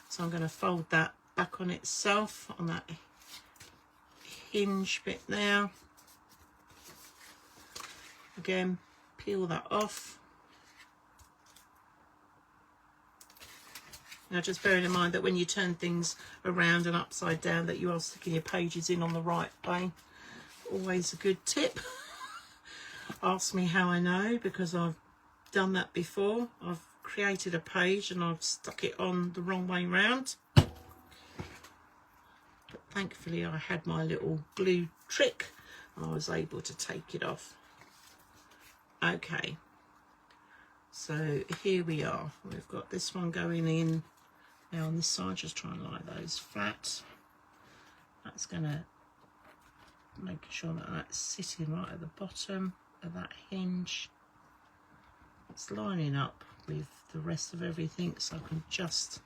Speaker 1: So I'm going to fold that back on itself on that hinge bit there. Again, peel that off. Now just bearing in mind that when you turn things around and upside down, that you are sticking your pages in on the right way. Always a good tip. Ask me how I know, because I've done that before. I've created a page and I've stuck it on the wrong way round. But thankfully I had my little glue trick and I was able to take it off. Okay, so here we are. We've got this one going in now on this side. Just try and lie those flat. That's going to make sure that that's sitting right at the bottom of that hinge. It's lining up with the rest of everything, so I can just,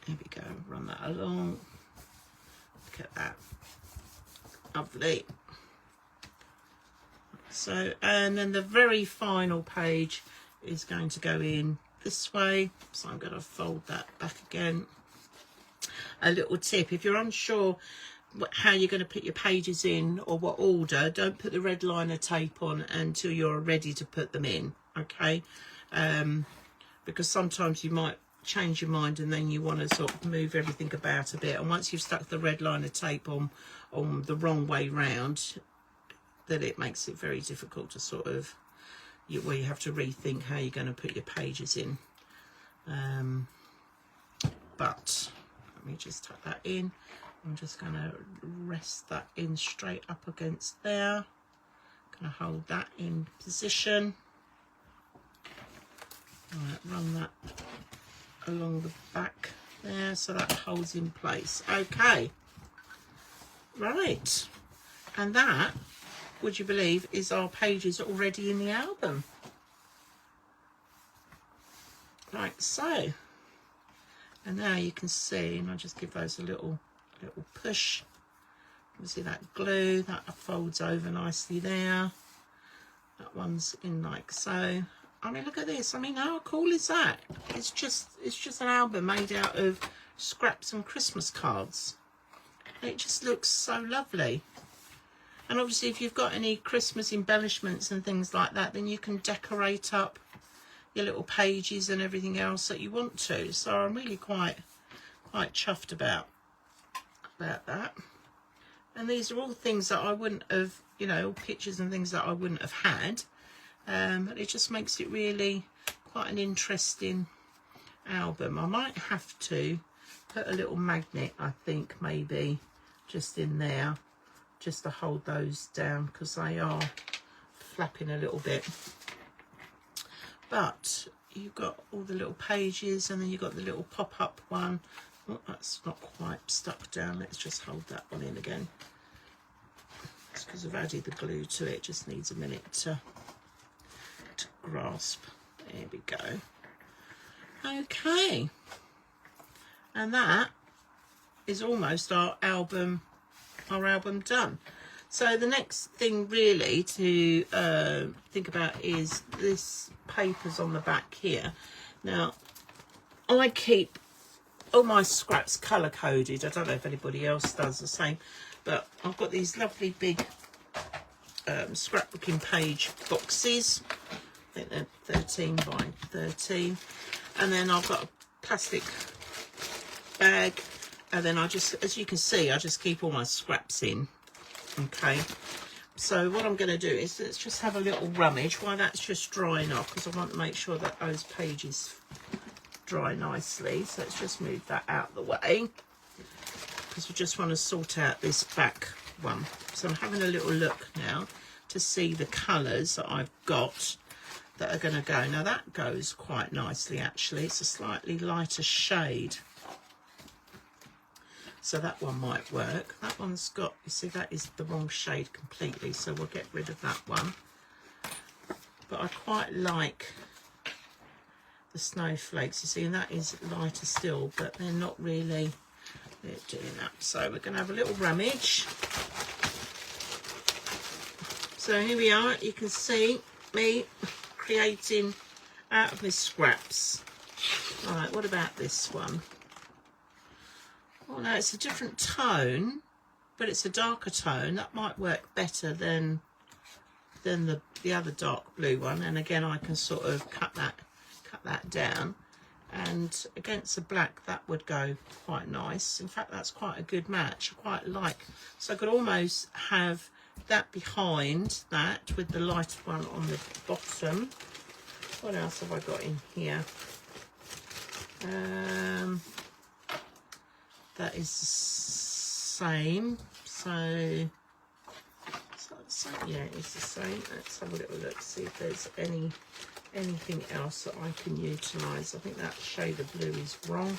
Speaker 1: there we go, run that along. Look at that, lovely. So, and then the very final page is going to go in this way, so I'm going to fold that back again. A little tip, if you're unsure how you're going to put your pages in or what order, don't put the red liner tape on until you're ready to put them in, okay? Because sometimes you might change your mind and then you want to sort of move everything about a bit, and once you've stuck the red liner tape on the wrong way round, that it makes it very difficult to sort of, where you have to rethink how you're going to put your pages in. But let me just tuck that in. I'm just going to rest that in straight up against there. Going to hold that in position. Right, run that along the back there so that holds in place. Okay, right, and that, would you believe, is our pages already in the album, like so. And now you can see, and I'll just give those a little push. You see that glue that folds over nicely there. That one's in like so. I mean, look at this. I mean, how cool is that? It's just an album made out of scraps and Christmas cards. It just looks so lovely. And obviously if you've got any Christmas embellishments and things like that, then you can decorate up your little pages and everything else that you want to. So I'm really quite chuffed about that. And these are all things that I wouldn't have, you know, pictures and things that I wouldn't have had. But it just makes it really quite an interesting album. I might have to put a little magnet, I think, maybe just in there, just to hold those down, because they are flapping a little bit. But you've got all the little pages, and then you've got the little pop-up one. Oh, that's not quite stuck down. Let's just hold that one in again. It's because I've added the glue to it. Just needs a minute to grasp. There we go. Okay. And that is almost our album done. So the next thing really to think about is this papers on the back here. Now, I keep all my scraps colour coded. I don't know if anybody else does the same, but I've got these lovely big scrapbooking page boxes. I think they're 13 by 13, and then I've got a plastic bag, and then I just, as you can see, I just keep all my scraps in. Okay, so what I'm going to do is let's just have a little rummage while that's just drying off, because I want to make sure that those pages dry nicely. So let's just move that out of the way, because we just want to sort out this back one. So I'm having a little look now to see the colours that I've got that are going to go. Now that goes quite nicely actually. It's a slightly lighter shade, so that one might work. That one's got, you see, that is the wrong shade completely, so we'll get rid of that one. But I quite like the snowflakes, you see, and that is lighter still, but they're not really doing that. So we're going to have a little rummage. So here we are. You can see me creating out of my scraps. All right, what about this one? Oh no, it's a different tone, but it's a darker tone. That might work better than the other dark blue one. And again, I can sort of cut that down, and against the black that would go quite nice. In fact, that's quite a good match. I quite like. So I could almost have that behind that with the lighter one on the bottom. What else have I got in here? That is the same. So is that the same? Yeah, it's the same. Let's have a little look, see if there's anything else that I can utilise. I think that shade of blue is wrong.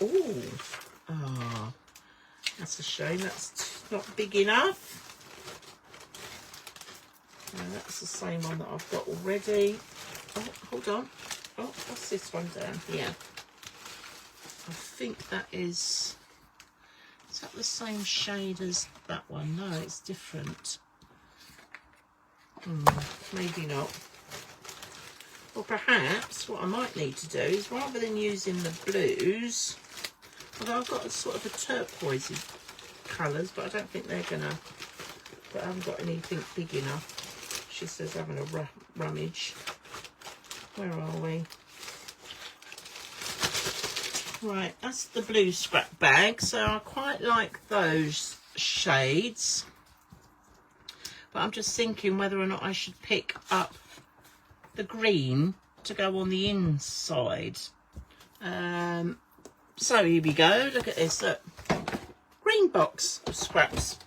Speaker 1: Oh, that's a shame. That's not big enough. No, that's the same one that I've got already. Oh, hold on. Oh, what's this one down here? I think that is that the same shade as that one? No, it's different. Maybe not. Well, perhaps what I might need to do is, rather than using the blues, although I've got a sort of a turquoisey colours, but I don't think they're gonna, but I haven't got anything big enough. She says having a rummage. Where are we? Right, that's the blue scrap bag. So I quite like those shades, but I'm just thinking whether or not I should pick up the green to go on the inside. So here we go. Look at this. Look. Green box of scraps.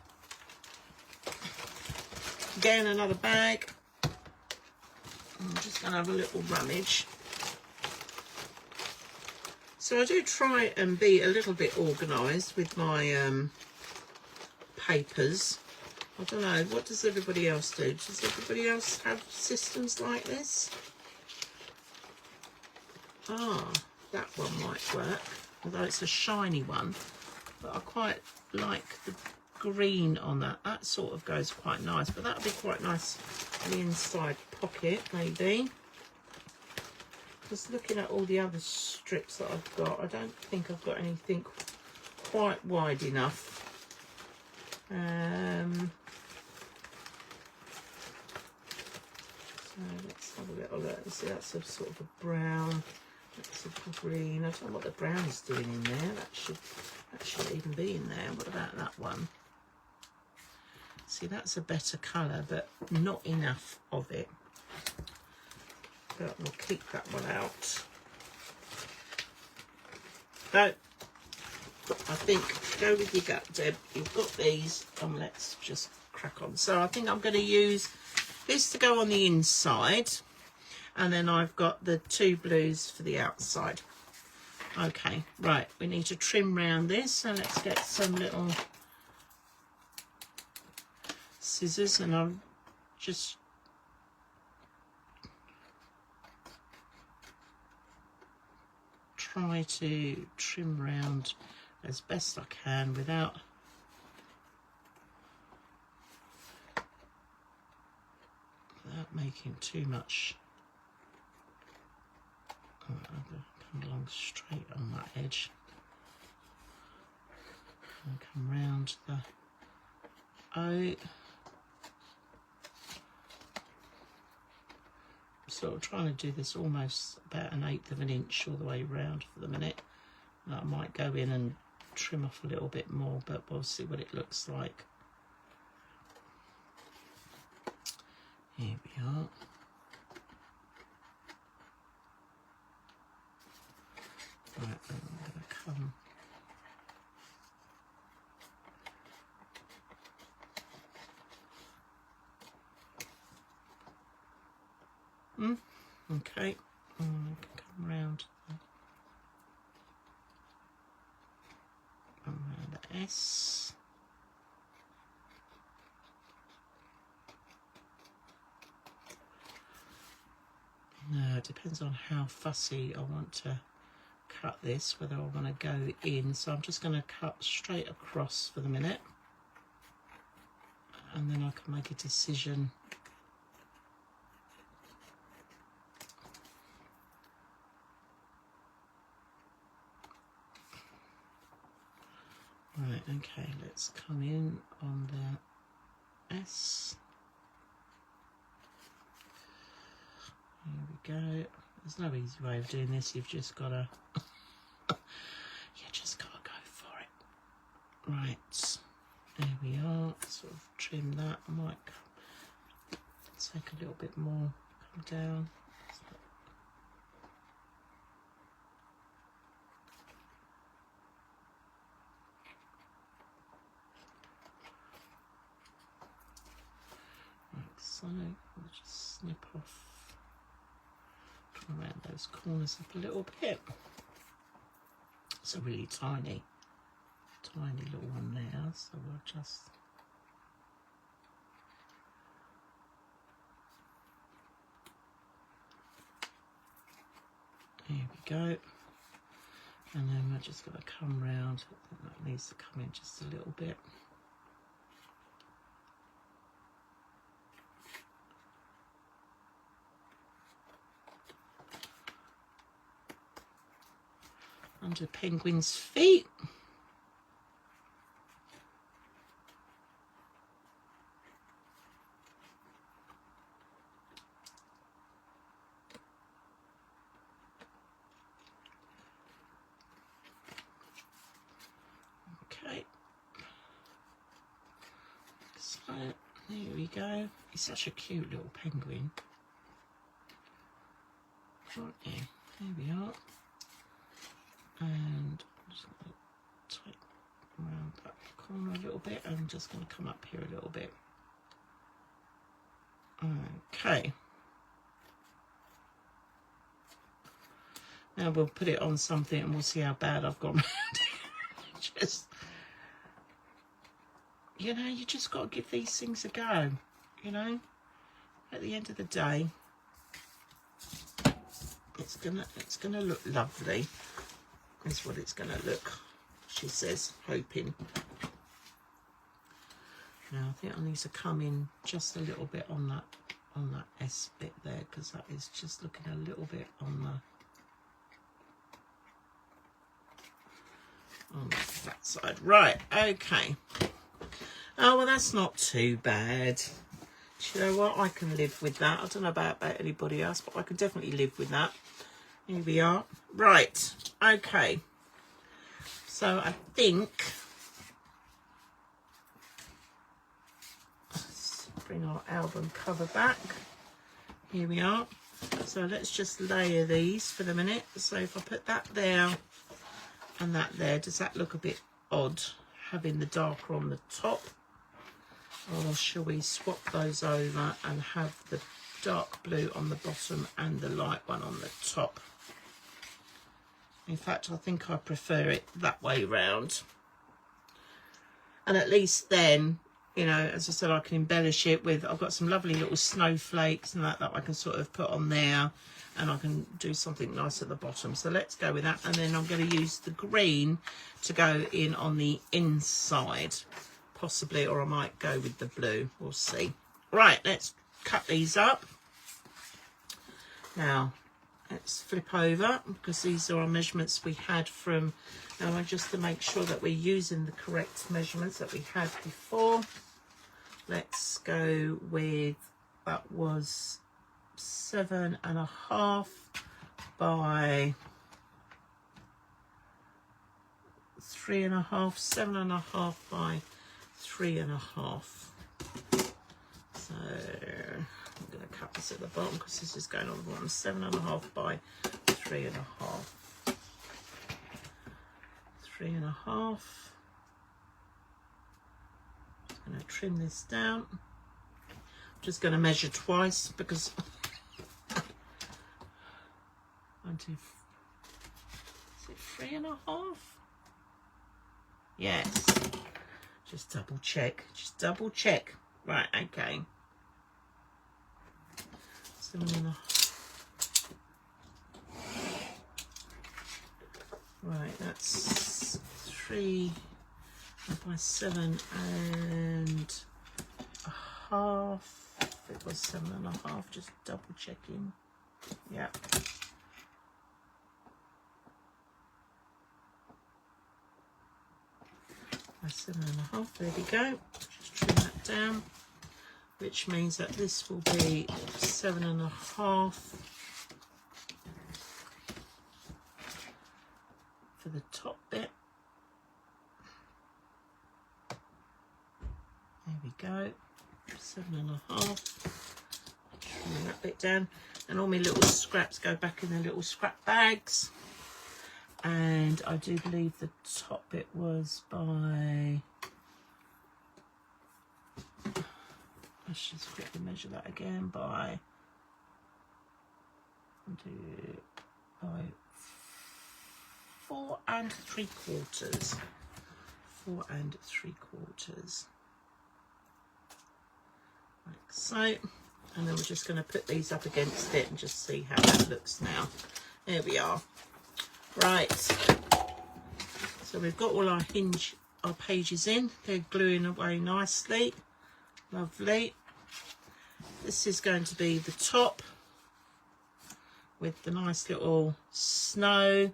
Speaker 1: Again, another bag. I'm just going to have a little rummage. So I do try and be a little bit organised with my papers. I don't know, what does everybody else do? Does everybody else have systems like this? Ah, that one might work, although it's a shiny one. But I quite like the green on that. That sort of goes quite nice, but that would be quite nice in the inside pocket, maybe. Just looking at all the other strips that I've got, I don't think I've got anything quite wide enough. Let's have a little look. See, that's a sort of a brown. That's a green. I don't know what the brown is doing in there. That should even be in there. What about that one? See, that's a better colour, but not enough of it. But we'll keep that one out. So, I think go with your gut, Deb. You've got these, and let's just crack on. So I think I'm going to use this to go on the inside, and then I've got the 2 blues for the outside. Okay, right, we need to trim round this, so let's get some little scissors, and I'll just try to trim round as best I can without making too much. I'll come along straight on that edge and come round the O. Sort of trying to do this almost about 1/8 of an inch all the way round for the minute. I might go in and trim off a little bit more, but we'll see what it looks like. Here we are. Right, I'm going to come. Okay, I can come round the S. No, it depends on how fussy I want to cut this, whether I want to go in. So I'm just going to cut straight across for the minute, and then I can make a decision. Right, okay, let's come in on the S. Here we go. There's no easy way of doing this. You've just got to, go for it. Right, there we are. Sort of trim that. I might take a little bit more, come down. So we'll just snip off around those corners up a little bit. It's a really tiny little one there, so we'll just there we go. And then we're just going to come round. I think that needs to come in just a little bit. Under penguin's feet. Okay. So there we go. He's such a cute little penguin. Right, here we are. And I'm just going to take around that corner a little bit, and I'm just going to come up here a little bit. Okay. Now we'll put it on something and we'll see how bad I've gone around it. Just, you know, you just got to give these things a go, you know. At the end of the day, it's gonna look lovely. Is what it's going to look, she says, hoping. Now I think I need to come in just a little bit on that S bit there, because that is just looking a little bit on that side. Right, okay. Oh well, that's not too bad. you know what, I can live with that. I don't know about anybody else, but I can definitely live with that. Here we are. Right, okay. So I think, let's bring our album cover back. Here we are. So let's just layer these for the minute. So if I put that there and that there, does that look a bit odd, having the darker on the top? Or shall we swap those over and have the dark blue on the bottom and the light one on the top? In fact, I think I prefer it that way round. And at least then, you know, as I said, I can embellish it with, I've got some lovely little snowflakes and that I can sort of put on there, and I can do something nice at the bottom. So let's go with that. And then I'm going to use the green to go in on the inside, possibly, or I might go with the blue. We'll see. Right, let's cut these up. Now, let's flip over, because these are our measurements we had from, now just to make sure that we're using the correct measurements that we had before. Let's go with, that was 7.5 by 3.5, 7.5 by 3.5. So I'm going to cut this at the bottom because this is going on the bottom. 7.5 by 3.5. 3.5. Just going to trim this down. I'm just going to measure twice because is it 3.5? Yes. Just double check. Just double check. Right, okay. 7.5. Right, that's 3 by 7.5. It was 7.5. Just double checking. Yeah. By 7.5. There we go. Just trim that down, which means that this will be 7.5 for the top bit. There we go. 7.5. Trim that bit down, and all my little scraps go back in their little scrap bags. And I do believe the top bit was by, let's just quickly measure that again, by 4 3/4. 4 3/4. Like so. And then we're just going to put these up against it and just see how that looks now. There we are. Right, so we've got all our pages in. They're gluing away nicely. Lovely. This is going to be the top with the nice little snow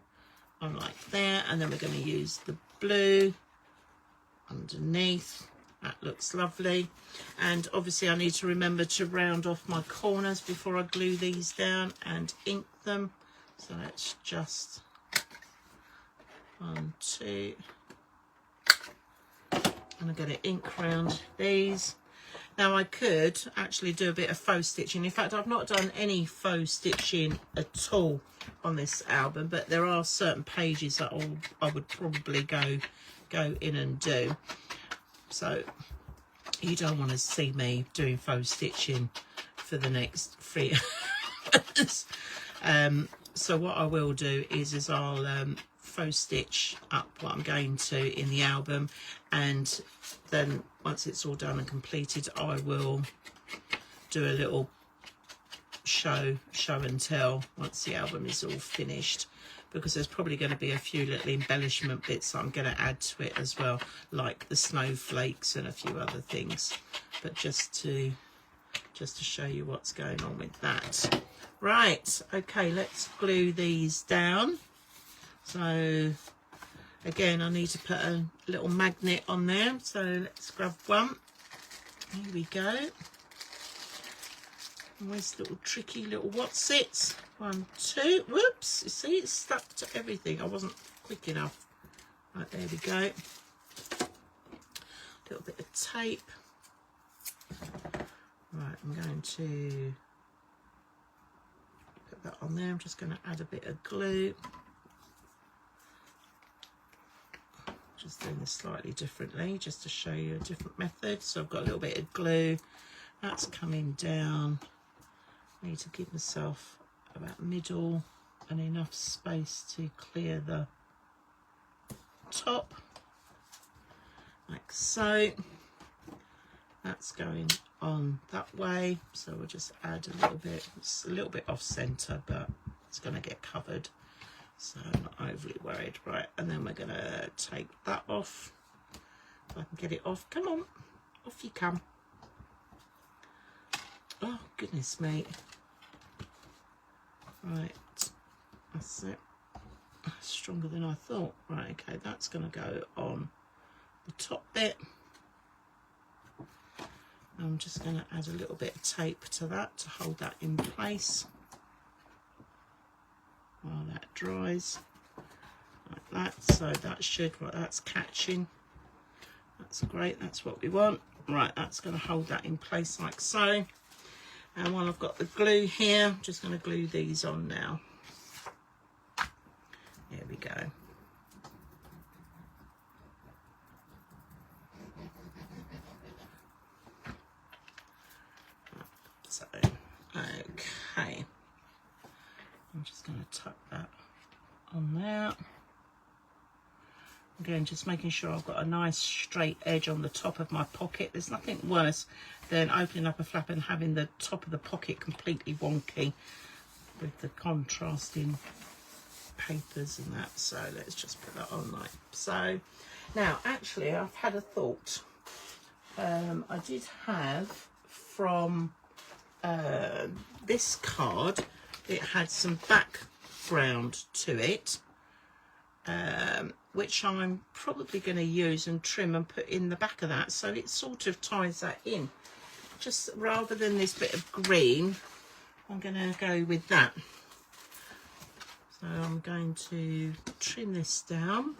Speaker 1: on like there, and then we're going to use the blue underneath. That looks lovely. And obviously I need to remember to round off my corners before I glue these down and ink them. So let's just 1, 2, and I'm going to ink around these. Now I could actually do a bit of faux stitching. In fact, I've not done any faux stitching at all on this album, but there are certain pages that I would probably go in and do. So you don't want to see me doing faux stitching for the next 3 hours. So what I will do is I'll faux stitch up what I'm going to in the album, and then once it's all done and completed, I will do a little show and tell once the album is all finished, because there's probably going to be a few little embellishment bits that I'm going to add to it as well, like the snowflakes and a few other things, but just to show you what's going on with that. Right, okay, let's glue these down. So again, I need to put a little magnet on there, so let's grab one. Here we go. And where's little tricky little what's-its? 1, 2, whoops, you see it's stuck to everything. I wasn't quick enough. Right, there we go. A little bit of tape. Right, I'm going to put that on there. I'm just going to add a bit of glue. Just doing this slightly differently, just to show you a different method. So I've got a little bit of glue. That's coming down. I need to give myself about middle and enough space to clear the top, like so. That's going on that way, so we'll just add a little bit. It's a little bit off center, but it's going to get covered, so I'm not overly worried. Right, and then we're going to take that off. If I can get it off, come on, off you come. Oh goodness me. Right, that's it. Stronger than I thought. Right, okay, that's going to go on the top bit. I'm just going to add a little bit of tape to that to hold that in place while that dries, like that. So that should, right, that's catching. That's great, that's what we want. Right, that's going to hold that in place like so. And while I've got the glue here, I'm just going to glue these on now. There we go. So, okay. I'm just going to tuck that on there. Again, just making sure I've got a nice straight edge on the top of my pocket. There's nothing worse than opening up a flap and having the top of the pocket completely wonky with the contrasting papers and that. So let's just put that on like so. Now, actually, I've had a thought. I did have from this card, it had some background to it, which I'm probably going to use and trim and put in the back of that, so it sort of ties that in. Just rather than this bit of green, I'm going to go with that. So I'm going to trim this down.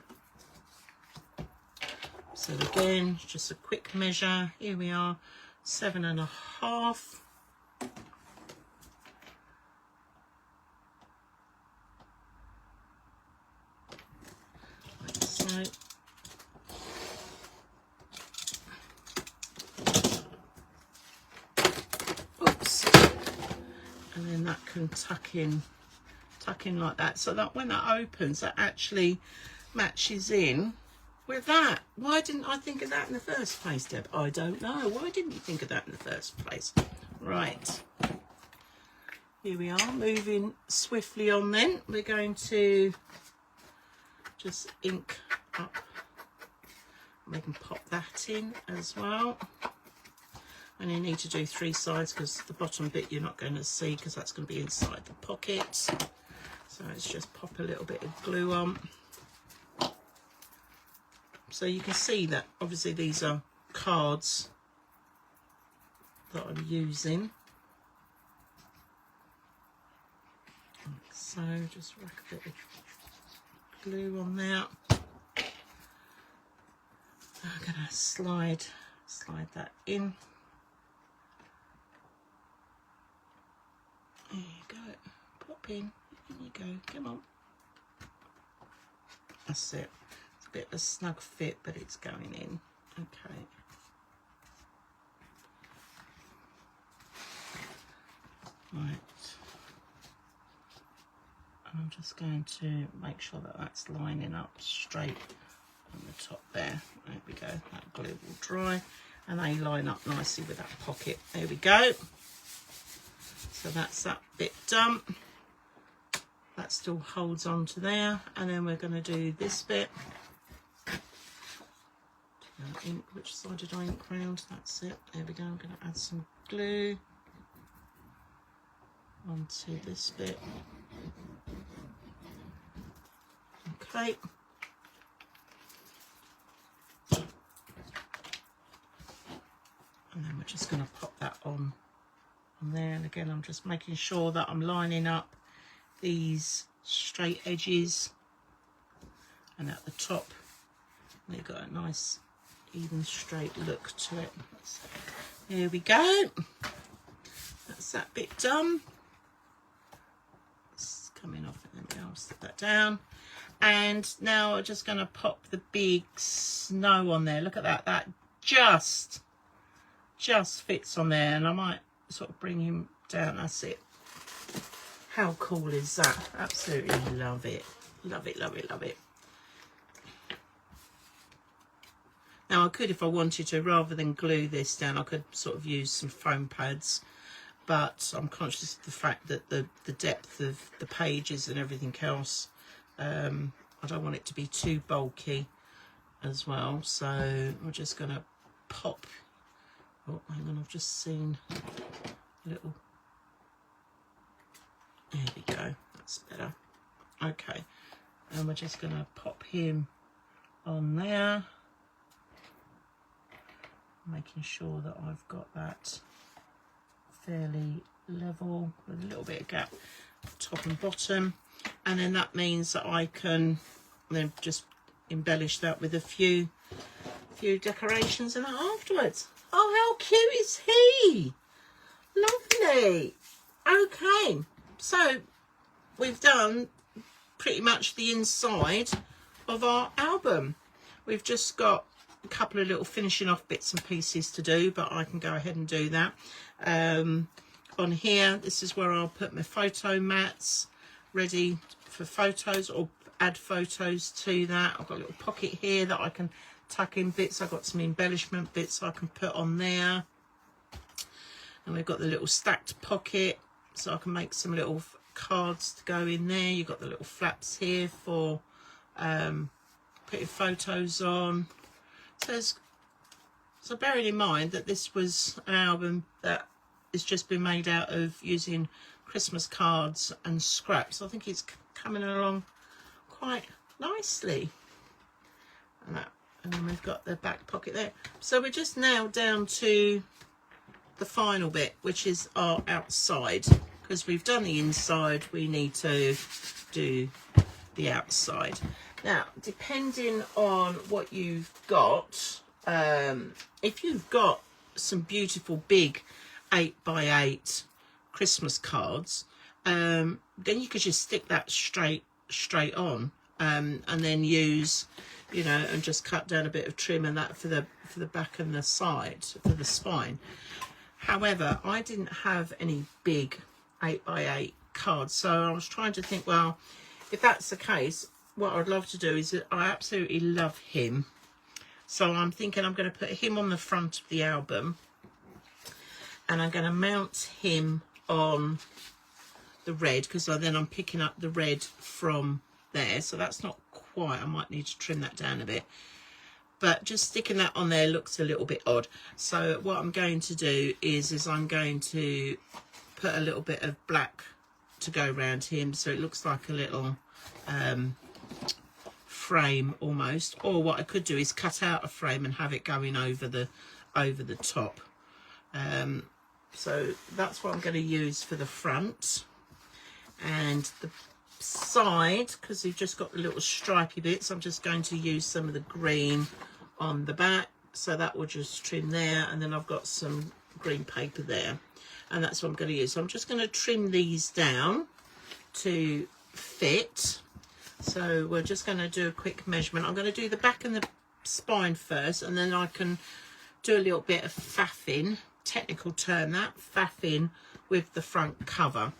Speaker 1: So again, just a quick measure. Here we are, 7.5. Like so. Oops. And then that can tuck in like that, so that when that opens, that actually matches in with that. Why didn't I think of that in the first place, Deb? I don't know. Why didn't you think of that in the first place? Right. Here we are, moving swiftly on then. We're going to just ink up. We can pop that in as well. And you need to do 3 sides because the bottom bit you're not going to see because that's going to be inside the pocket. So let's just pop a little bit of glue on. So you can see that obviously these are cards that I'm using. So just rack a bit of glue on there. I'm going to slide that in. There you go. Pop in. In you go. Come on. That's it. It's a bit of a snug fit, but it's going in. Okay. Right. I'm just going to make sure that that's lining up straight on the top there. There we go. That glue will dry and they line up nicely with that pocket. There we go. So that's that bit done. That still holds on to there, and then we're going to do this bit. Ink, which side did I ink round? That's it. There we go. I'm going to add some glue onto this bit. Okay. And then we're just going to pop that on on there. And again, I'm just making sure that I'm lining up these straight edges, and at the top they've got a nice even straight look to it. Here we go, that's that bit done. It's coming off, and then I'll set that down. And now I'm just going to pop the big snow on there. Look at that, that just fits on there, and I might sort of bring him down. That's it. How cool is that? Absolutely love it. Love it, love it, love it. Now I could, if I wanted to, rather than glue this down, I could sort of use some foam pads, but I'm conscious of the fact that the depth of the pages and everything else, I don't want it to be too bulky as well. So I'm just going to pop, oh hang on, I've just seen a little, there we go, that's better. Okay, and we're just going to pop him on there, making sure that I've got that fairly level with a little bit of gap top and bottom. And then that means that I can then just embellish that with a few decorations and that afterwards. Oh, how cute is he? Lovely. Okay, so we've done pretty much the inside of our album. We've just got a couple of little finishing off bits and pieces to do, but I can go ahead and do that. On here, this is where I'll put my photo mats ready for photos, or add photos to that. I've got a little pocket here that I can tuck in bits. I've got some embellishment bits I can put on there, and we've got the little stacked pocket, so I can make some little cards to go in there. You've got the little flaps here for putting photos on. So bearing in mind that this was an album that has just been made out of using Christmas cards and scraps, I think it's coming along quite nicely. And then we've got the back pocket there. So we're just now down to the final bit, which is our outside. Because we've done the inside, we need to do the outside. Now, depending on what you've got, if you've got some beautiful big 8x8 Christmas cards, then you could just stick that straight on, and then use, you know, and just cut down a bit of trim and that for the back and the side, for the spine. However, I didn't have any big 8x8 cards, so I was trying to think, well, if that's the case, what I'd love to do is, I absolutely love him, so I'm thinking I'm going to put him on the front of the album, and I'm going to mount him on the red, because then I'm picking up the red from there. So that's not quite, I might need to trim that down a bit, but just sticking that on there looks a little bit odd. So what I'm going to do is I'm going to put a little bit of black to go around him, so it looks like a little frame almost. Or what I could do is cut out a frame and have it going over the top. So that's what I'm going to use for the front. And the side, because we've just got the little stripy bits, I'm just going to use some of the green on the back, so that will just trim there. And then I've got some green paper there, and that's what I'm going to use. So I'm just going to trim these down to fit. So we're just going to do a quick measurement. I'm going to do the back and the spine first, and then I can do a little bit of faffing, technical term that, faffing with the front cover.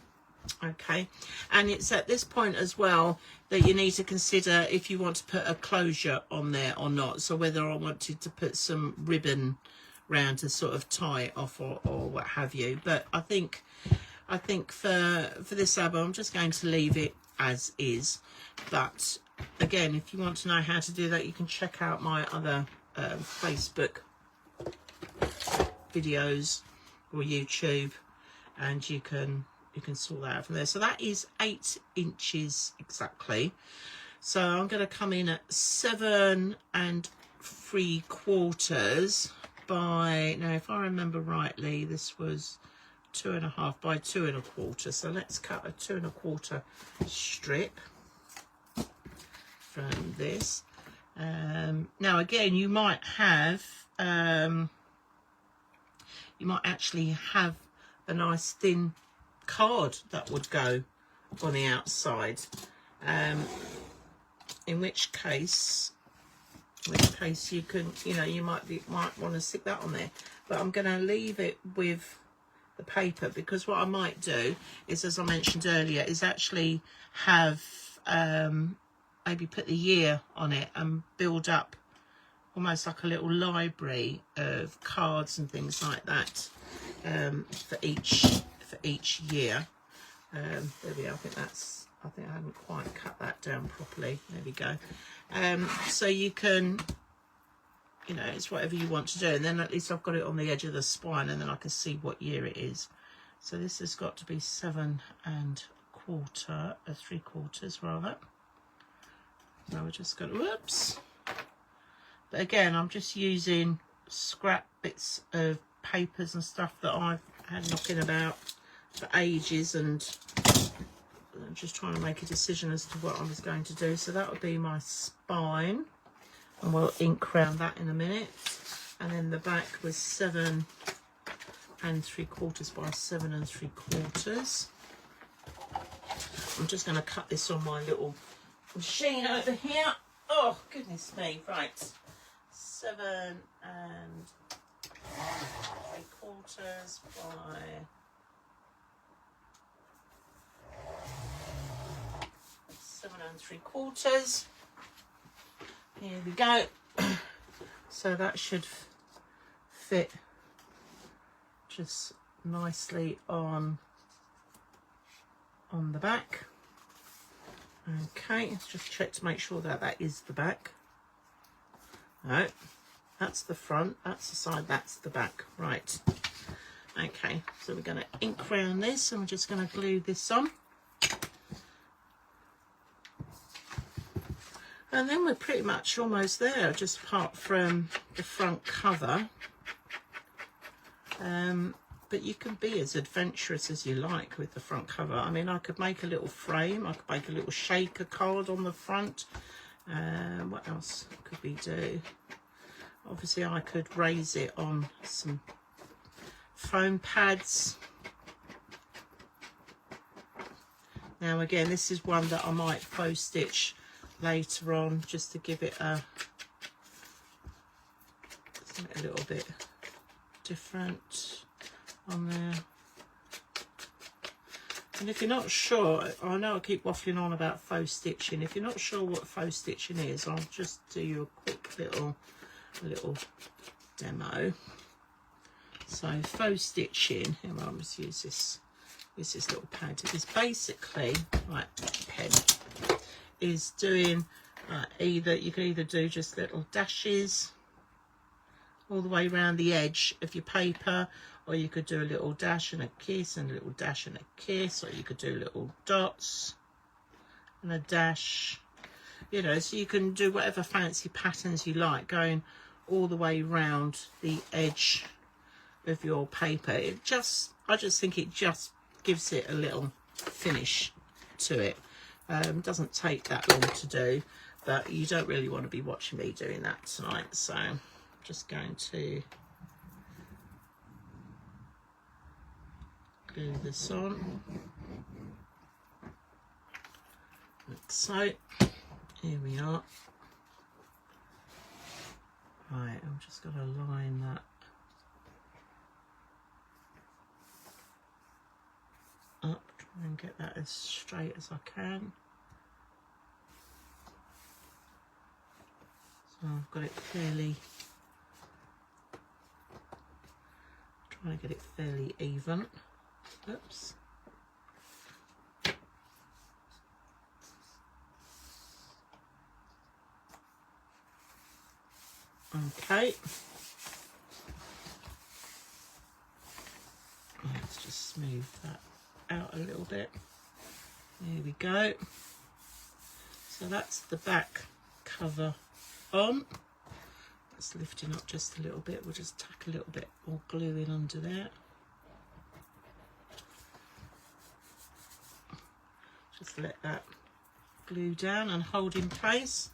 Speaker 1: Okay, and it's at this point as well that you need to consider if you want to put a closure on there or not. So whether I wanted to put some ribbon round to sort of tie it off, or what have you. But I think for this album I'm just going to leave it as is. But again, if you want to know how to do that, you can check out my other Facebook videos or YouTube, and you can sort that out from there. So that is 8 inches exactly. So I'm going to come in at 7 3/4 by, now if I remember rightly, this was 2.5 by 2 1/4. So let's cut a 2 1/4 strip from this. Now again, you might have you might actually have a nice thin card that would go on the outside, in which case you can, you know, you might want to stick that on there. But I'm going to leave it with the paper, because what I might do is, as I mentioned earlier, is actually have maybe put the year on it and build up almost like a little library of cards and things like that, for each year. There we are. I think I haven't quite cut that down properly. There we go. So you can, you know, it's whatever you want to do, and then at least I've got it on the edge of the spine, and then I can see what year it is. So this has got to be 7 1/4, 3/4 rather. Now we're just going to, whoops. But again, I'm just using scrap bits of papers and stuff that I've had knocking about for ages, and I'm just trying to make a decision as to what I was going to do. So that would be my spine, and we'll ink round that in a minute. And then the back was 7 3/4 by 7 3/4. I'm just going to cut this on my little machine over here. Oh goodness me! Right, 7 3/4 by 7 3/4. Here we go. So that should fit just nicely on the back. Okay, let's just check to make sure that that is the back. No, that's the front, that's the side, that's the back. Right. Okay, so we're going to ink round this, and we're just going to glue this on. And then we're pretty much almost there, just apart from the front cover. But you can be as adventurous as you like with the front cover. I mean, I could make a little frame, I could make a little shaker card on the front. What else could we do? Obviously, I could raise it on some foam pads. Now again, this is one that I might faux stitch later on, just to give it a little bit different on there. And if you're not sure, I know I keep waffling on about faux stitching. If you're not sure what faux stitching is, I'll just do you a quick little demo. So faux stitching, here I'll just use this little pad. It is basically like pen. Is doing you can either do just little dashes all the way around the edge of your paper, or you could do a little dash and a kiss and a little dash and a kiss, or you could do little dots and a dash, you know. So you can do whatever fancy patterns you like, going all the way around the edge of your paper. I just think it just gives it a little finish to it. Doesn't take that long to do, but you don't really want to be watching me doing that tonight, so I'm just going to glue this on like so. Here we are. Right, I'm just going to line that up, try and get that as straight as I can. So I've got it fairly, trying to get it fairly even. Oops. Okay. Let's just smooth that out a little bit. There we go. So that's the back cover on. That's lifting up just a little bit. We'll just tack a little bit more glue in under there. Just let that glue down and hold in place.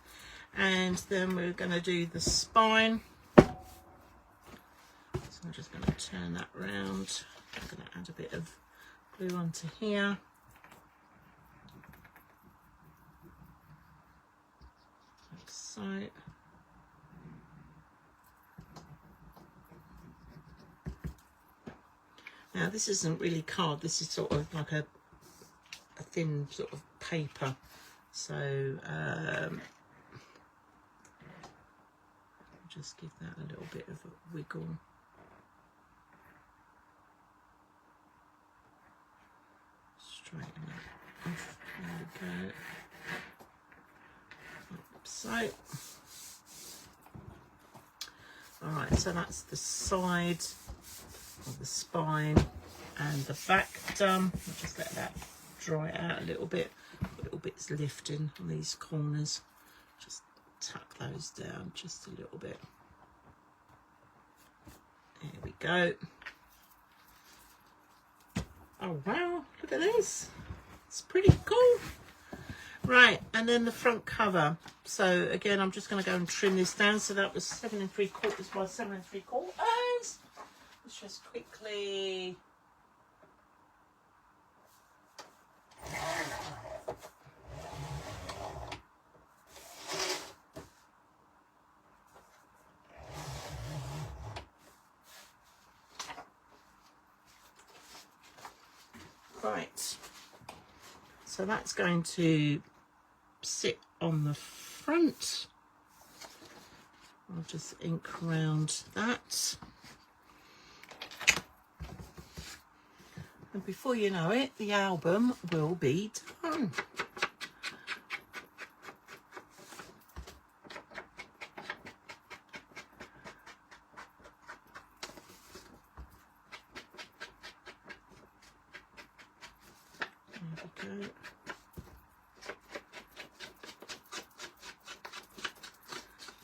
Speaker 1: And then we're going to do the spine. So I'm just going to turn that round. I'm going to add a bit of glue onto here. Like so. Now this isn't really card, this is sort of like a thin sort of paper. So just give that a little bit of a wiggle. Straighten it off. There we go. So, alright, so that's the side of the spine and the back done. I'll just let that dry out a little bit. Little bits lifting on these corners. Just tuck those down just a little bit. There we go. Oh wow, look at this. It's pretty cool. Right, and then the front cover. So again, I'm just going to go and trim this down. So that was 7 3/4 by 7 3/4. Let's just quickly. Right, so that's going to sit on the front. I'll just ink around that. And before you know it, the album will be done.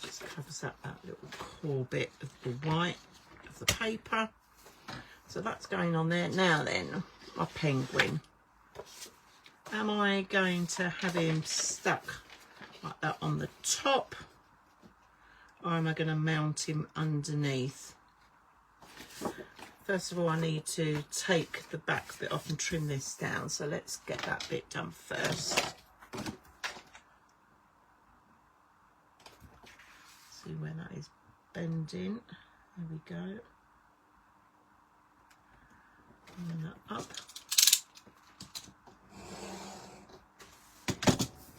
Speaker 1: Just covers up that little core bit of the white of the paper. So that's going on there. Now then, my penguin. Am I going to have him stuck like that on the top, or am I going to mount him underneath? First of all, I need to take the back bit off and trim this down. So let's get that bit done first. See where that is bending. There we go. Bring that up.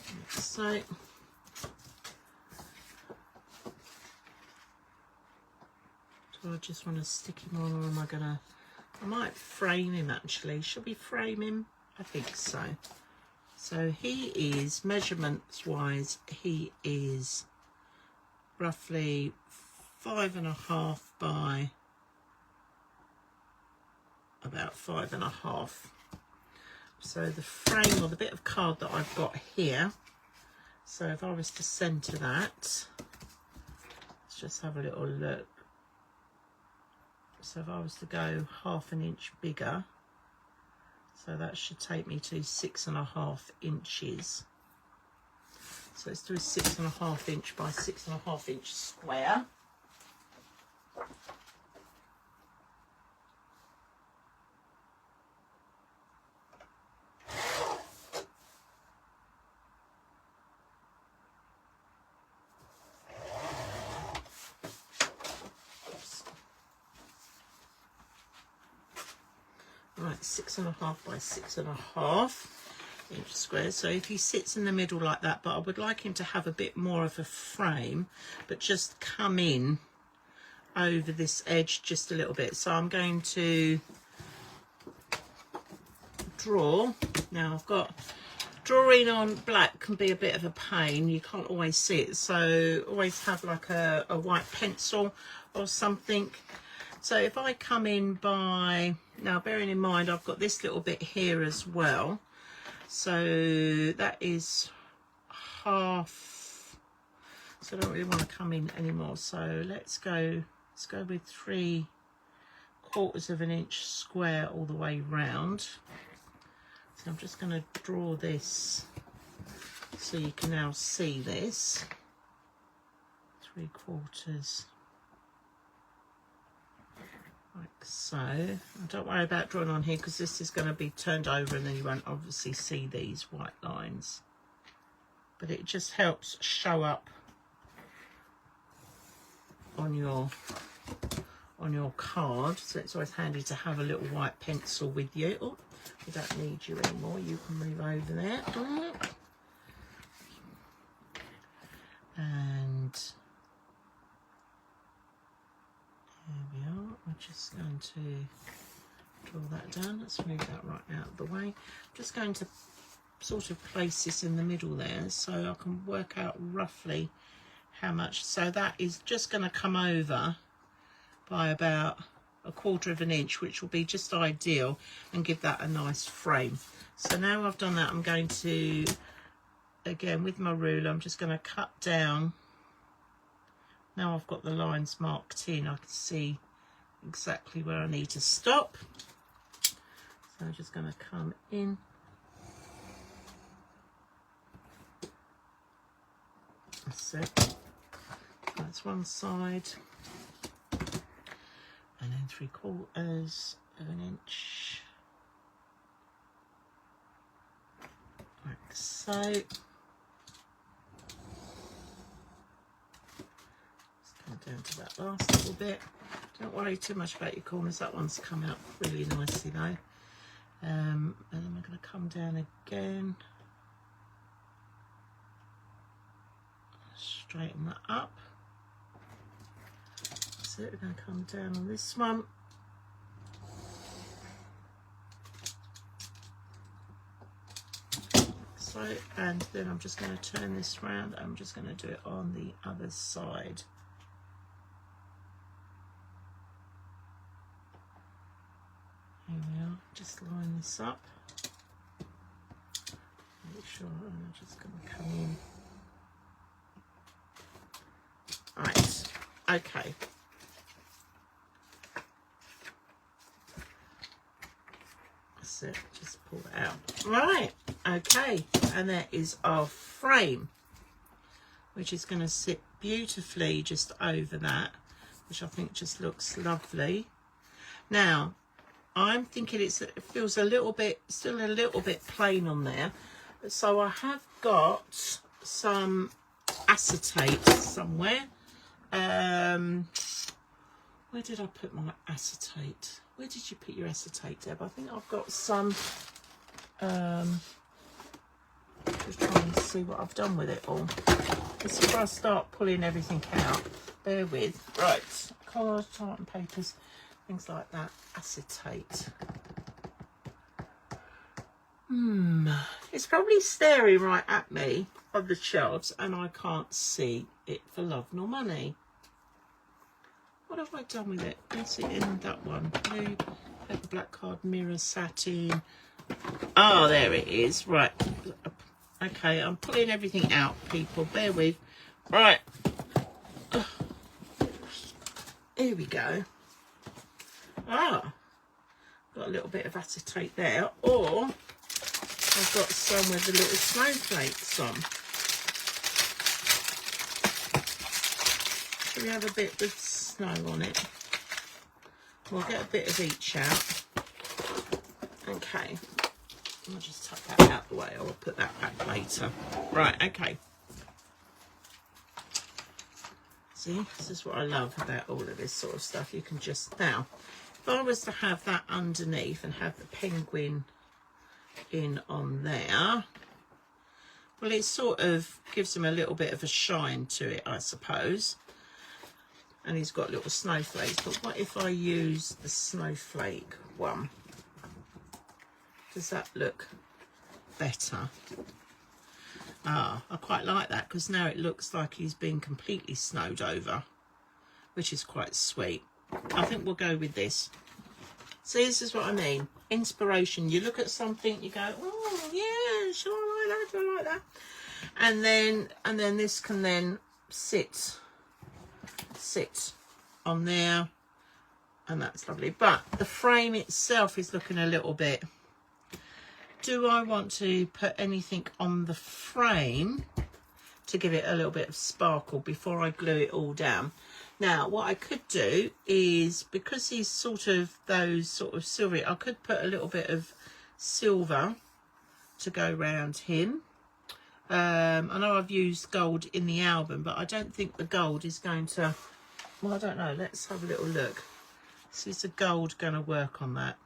Speaker 1: Like so. Do I just want to stick him on, or am I gonna? I might frame him actually. Should we frame him? I think so. So he is, measurements wise, he is roughly 5.5 by about 5.5. So the frame, or the bit of card that I've got here, so if I was to centre that, let's just have a little look. So if I was to go 1/2 inch bigger, so that should take me to 6.5 inches. So let's do a 6.5 inch by 6.5 inch square. Right, 6.5 by 6.5 inch squares. So if he sits in the middle like that, but I would like him to have a bit more of a frame, but just come in over this edge just a little bit. So I'm going to draw. Now I've got, drawing on black can be a bit of a pain. You can't always see it. So always have like a white pencil or something. So if I come in by, now bearing in mind I've got this little bit here as well, so that is 1/2, so I don't really want to come in anymore. So let's go with 3/4 of an inch square all the way round. So I'm just going to draw this so you can now see this. 3/4. Like so. Don't worry about drawing on here because this is going to be turned over and then you won't obviously see these white lines. But it just helps show up on your card. So it's always handy to have a little white pencil with you. Oh, we don't need you anymore. You can move over there. And there we are. We're just going to draw that down. Let's move that right out of the way. I'm just going to sort of place this in the middle there so I can work out roughly how much. So that is just going to come over by about 1/4 of an inch, which will be just ideal and give that a nice frame. So now I've done that, I'm going to, again with my ruler, I'm just going to cut down. Now I've got the lines marked in, I can see exactly where I need to stop. So I'm just going to come in. That's it. That's one side. And then 3/4 of an inch. Like so. Let's come down to that last little bit. Don't worry too much about your corners, that one's come out really nicely though. And then we're going to come down again. Straighten that up. So we're going to come down on this one. So, and then I'm just going to turn this round. I'm just going to do it on the other side. Here we are. Just line this up. Make sure I'm just going to come in. Right. Okay. That's it. Just pull it out. Right. Okay. And that is our frame, which is going to sit beautifully just over that, which I think just looks lovely. Now, I'm thinking it feels a little bit, still a little bit plain on there. So I have got some acetate somewhere. Where did I put my acetate? Where did you put your acetate, Deb? I think I've got some. Just trying to see what I've done with it all. This is where I start pulling everything out. Bear with. Right, cards, tartan papers, things like that. Acetate. It's probably staring right at me on the shelves and I can't see it for love nor money. What have I done with it? What's it in that one? Blue, paper, black card, mirror, satin. Oh, there it is. Right. Okay, I'm pulling everything out, people. Bear with. Right. Here we go. Ah. Got a little bit of acetate there. Or I've got some with the little snowflakes on. Should we have a bit with snow on it? We'll get a bit of each out. Okay. I'll just tuck that out the way. I'll put that back later. Right, okay. See, this is what I love about all of this sort of stuff. You can just, now, if I was to have that underneath and have the penguin in on there, well, it sort of gives him a little bit of a shine to it, I suppose. And he's got little snowflakes. But what if I use the snowflake one? Does that look better? Ah, I quite like that because now it looks like he's been completely snowed over, which is quite sweet. I think we'll go with this. See, this is what I mean. Inspiration. You look at something, you go, oh yeah, shall I like that? Do I like that? And then this can then sit on there, and that's lovely. But the frame itself is looking a little bit do I want to put anything on the frame to give it a little bit of sparkle before I glue it all down? Now, what I could do is, because he's sort of those sort of silvery, I could put a little bit of silver to go around him. I know I've used gold in the album, but I don't think the gold is going to, well, I don't know. Let's have a little look. So is the gold going to work on that?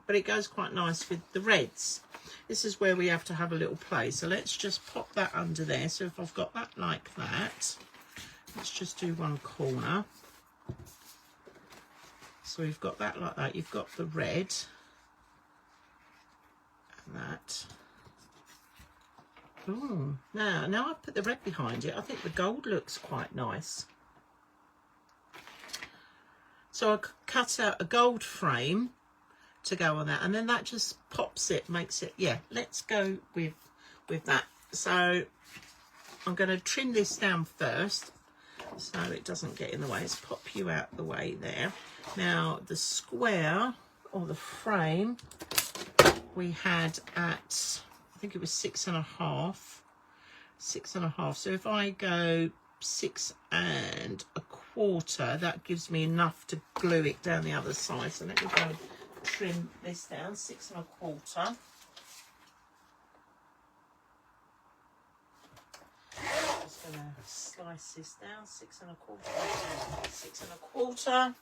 Speaker 1: But it goes quite nice with the reds. This is where we have to have a little play. So let's just pop that under there. So if I've got that like that, let's just do one corner. So we've got that like that. You've got the red and that. Oh, now I've put the red behind it. I think the gold looks quite nice. So I cut out a gold frame to go on that, and then that just pops it, makes it, yeah, let's go with that. So I'm going to trim this down first so it doesn't get in the way. Let's pop you out the way there. Now the square or the frame we had at, I think it was 6.5. So if I go 6 1/4, that gives me enough to glue it down the other side. So let me go and trim this down, 6 1/4. Just going to slice this down, 6 1/4, 6 1/4.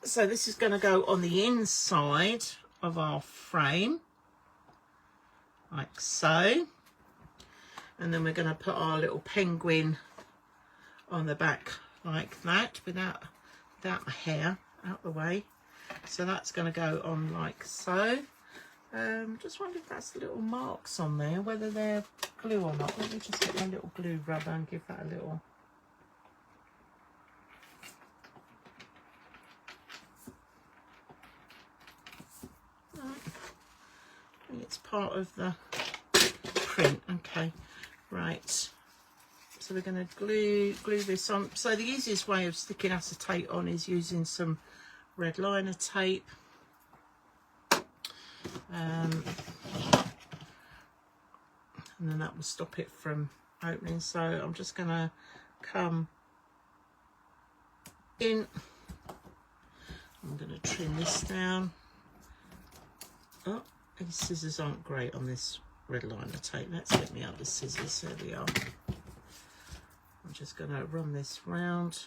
Speaker 1: So this is going to go on the inside of our frame, like so. And then we're going to put our little penguin on the back like that, without my hair out the way. So that's going to go on like so. Just wonder if that's little marks on there, whether they're glue or not. Let me just get my little glue rubber and give that a little. I think it's part of the print. Okay, right. So we're going to glue this on. So the easiest way of sticking acetate on is using some red liner tape. And then that will stop it from opening. So I'm just going to come in. I'm going to trim this down. Oh, these scissors aren't great on this red liner tape. Let's get me other scissors. There we are. I'm just going to run this round.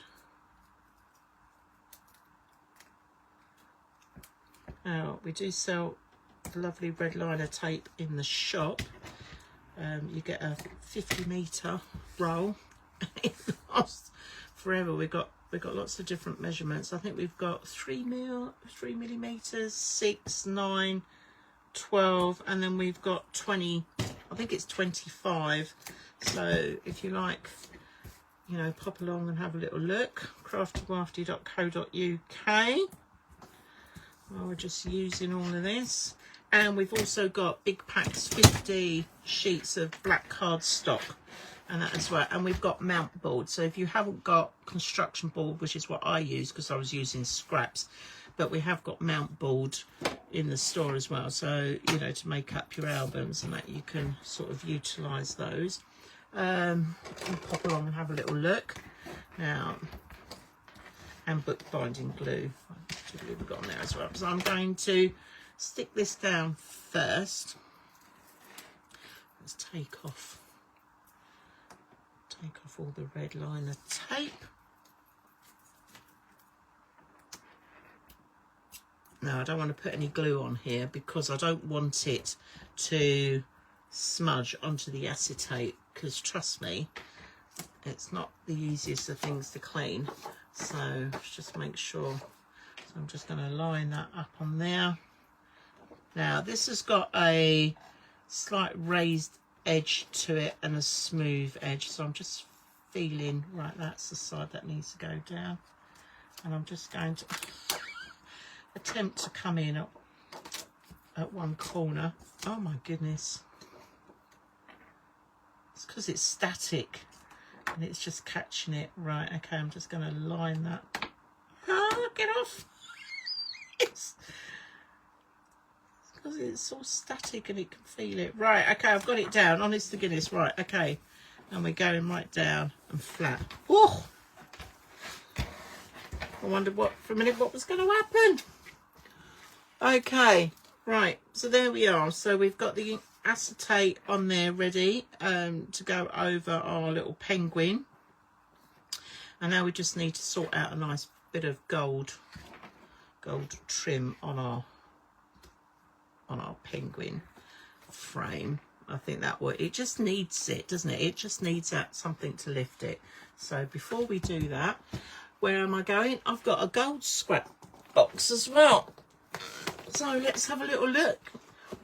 Speaker 1: Now, we do sell lovely red liner tape in the shop. You get a 50-metre roll. It lasts forever. We've got lots of different measurements. I think we've got 3 millimeters, 6, 9, 12, and then we've got 20. I think it's 25. So if you like, you know, pop along and have a little look. Craftywafty.co.uk. Well, we're just using all of this. And we've also got big packs, 50 sheets of black card stock, and that as well. And we've got mount board. So if you haven't got construction board, which is what I use because I was using scraps, but we have got mount board in the store as well. So, you know, to make up your albums and that, you can sort of utilise those. Pop along and have a little look. Now, and bookbinding glue. We've got on there as well. So I'm going to stick this down first. Let's take off all the red liner tape. Now I don't want to put any glue on here because I don't want it to smudge onto the acetate, because trust me, it's not the easiest of things to clean. So just make sure. So I'm just going to line that up on there. Now this has got a slight raised edge to it and a smooth edge, so I'm just feeling, right, that's the side that needs to go down, and I'm just going to attempt to come in at one corner. Oh my goodness, it's because it's static and it's just catching it. Right, okay, I'm just going to line that. Oh, get off. because it's all static and it can feel it. Right, okay, I've got it down, honest to goodness. Right, okay, and we're going right down and flat. Oh, I wondered what for a minute what was going to happen. Okay, right, so there we are. So we've got the acetate on there ready to go over our little penguin, and now we just need to sort out a nice bit of gold trim on our penguin frame. I think that would, it just needs it, doesn't it? It just needs that something to lift it. So before we do that, where am I going? I've got a gold scrap box as well. So let's have a little look.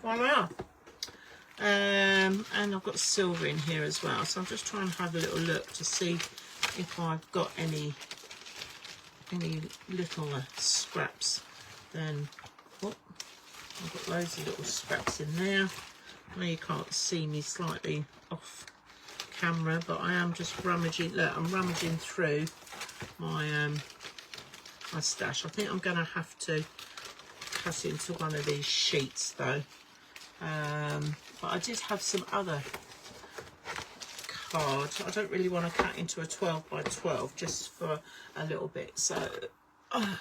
Speaker 1: Voila. And I've got silver in here as well. So I'm just trying to have a little look to see if I've got any little scraps. Then, oh, I've got loads of little scraps in there. I know you can't see me slightly off camera, but I am just rummaging. Look, I'm rummaging through my my stash. I think I'm going to have to cut into one of these sheets though. But I did have some other cards. I don't really want to cut into a 12 by 12 just for a little bit. So I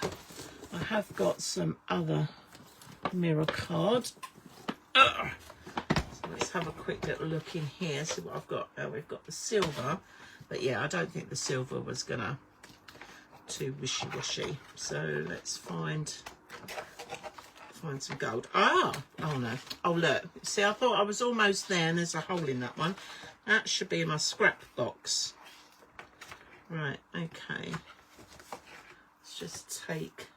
Speaker 1: have got some other mirror card. So let's have a quick little look in here, see what I've got. We've got the silver, but yeah, I don't think the silver was gonna too wishy-washy. So let's find some gold. Oh no, oh look, see, I thought I was almost there and there's a hole in that one. That should be in my scrap box. Right, okay, let's just take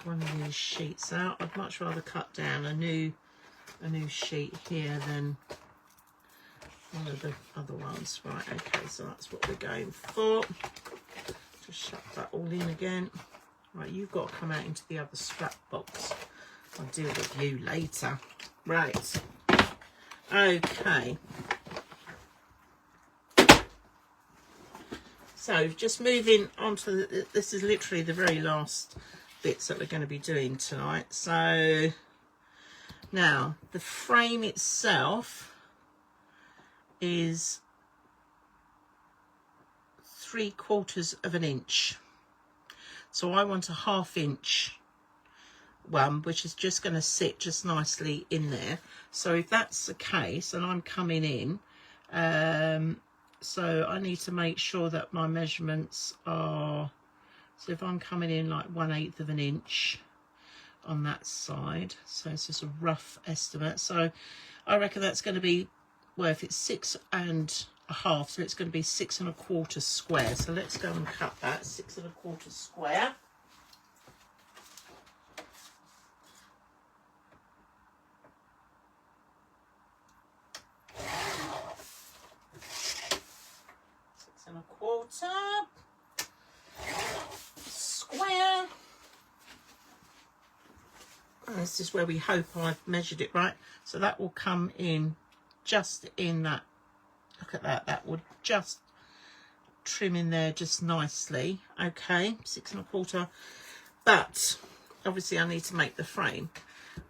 Speaker 1: one of these sheets out. I'd much rather cut down a new sheet here than one of the other ones. Right, okay, so that's what we're going for. Just shut that all in again. Right, you've got to come out into the other scrap box. I'll deal with you later. Right, okay. So just moving on to this is literally the very last bits that we're going to be doing tonight. So now the frame itself is 3/4 of an inch. So I want a 1/2 inch one, which is just going to sit just nicely in there. So if that's the case, and I'm coming in, so I need to make sure that my measurements are, so if I'm coming in like 1/8 of an inch on that side, so it's just a rough estimate. So I reckon that's going to be, well, if it's 6 1/2, so it's going to be 6 1/4 square. So let's go and cut that 6 1/4 square. And 1/4 square. And this is where we hope I've measured it right. So that will come in just in that. Look at that. That would just trim in there just nicely. Okay, 6 1/4. But obviously I need to make the frame.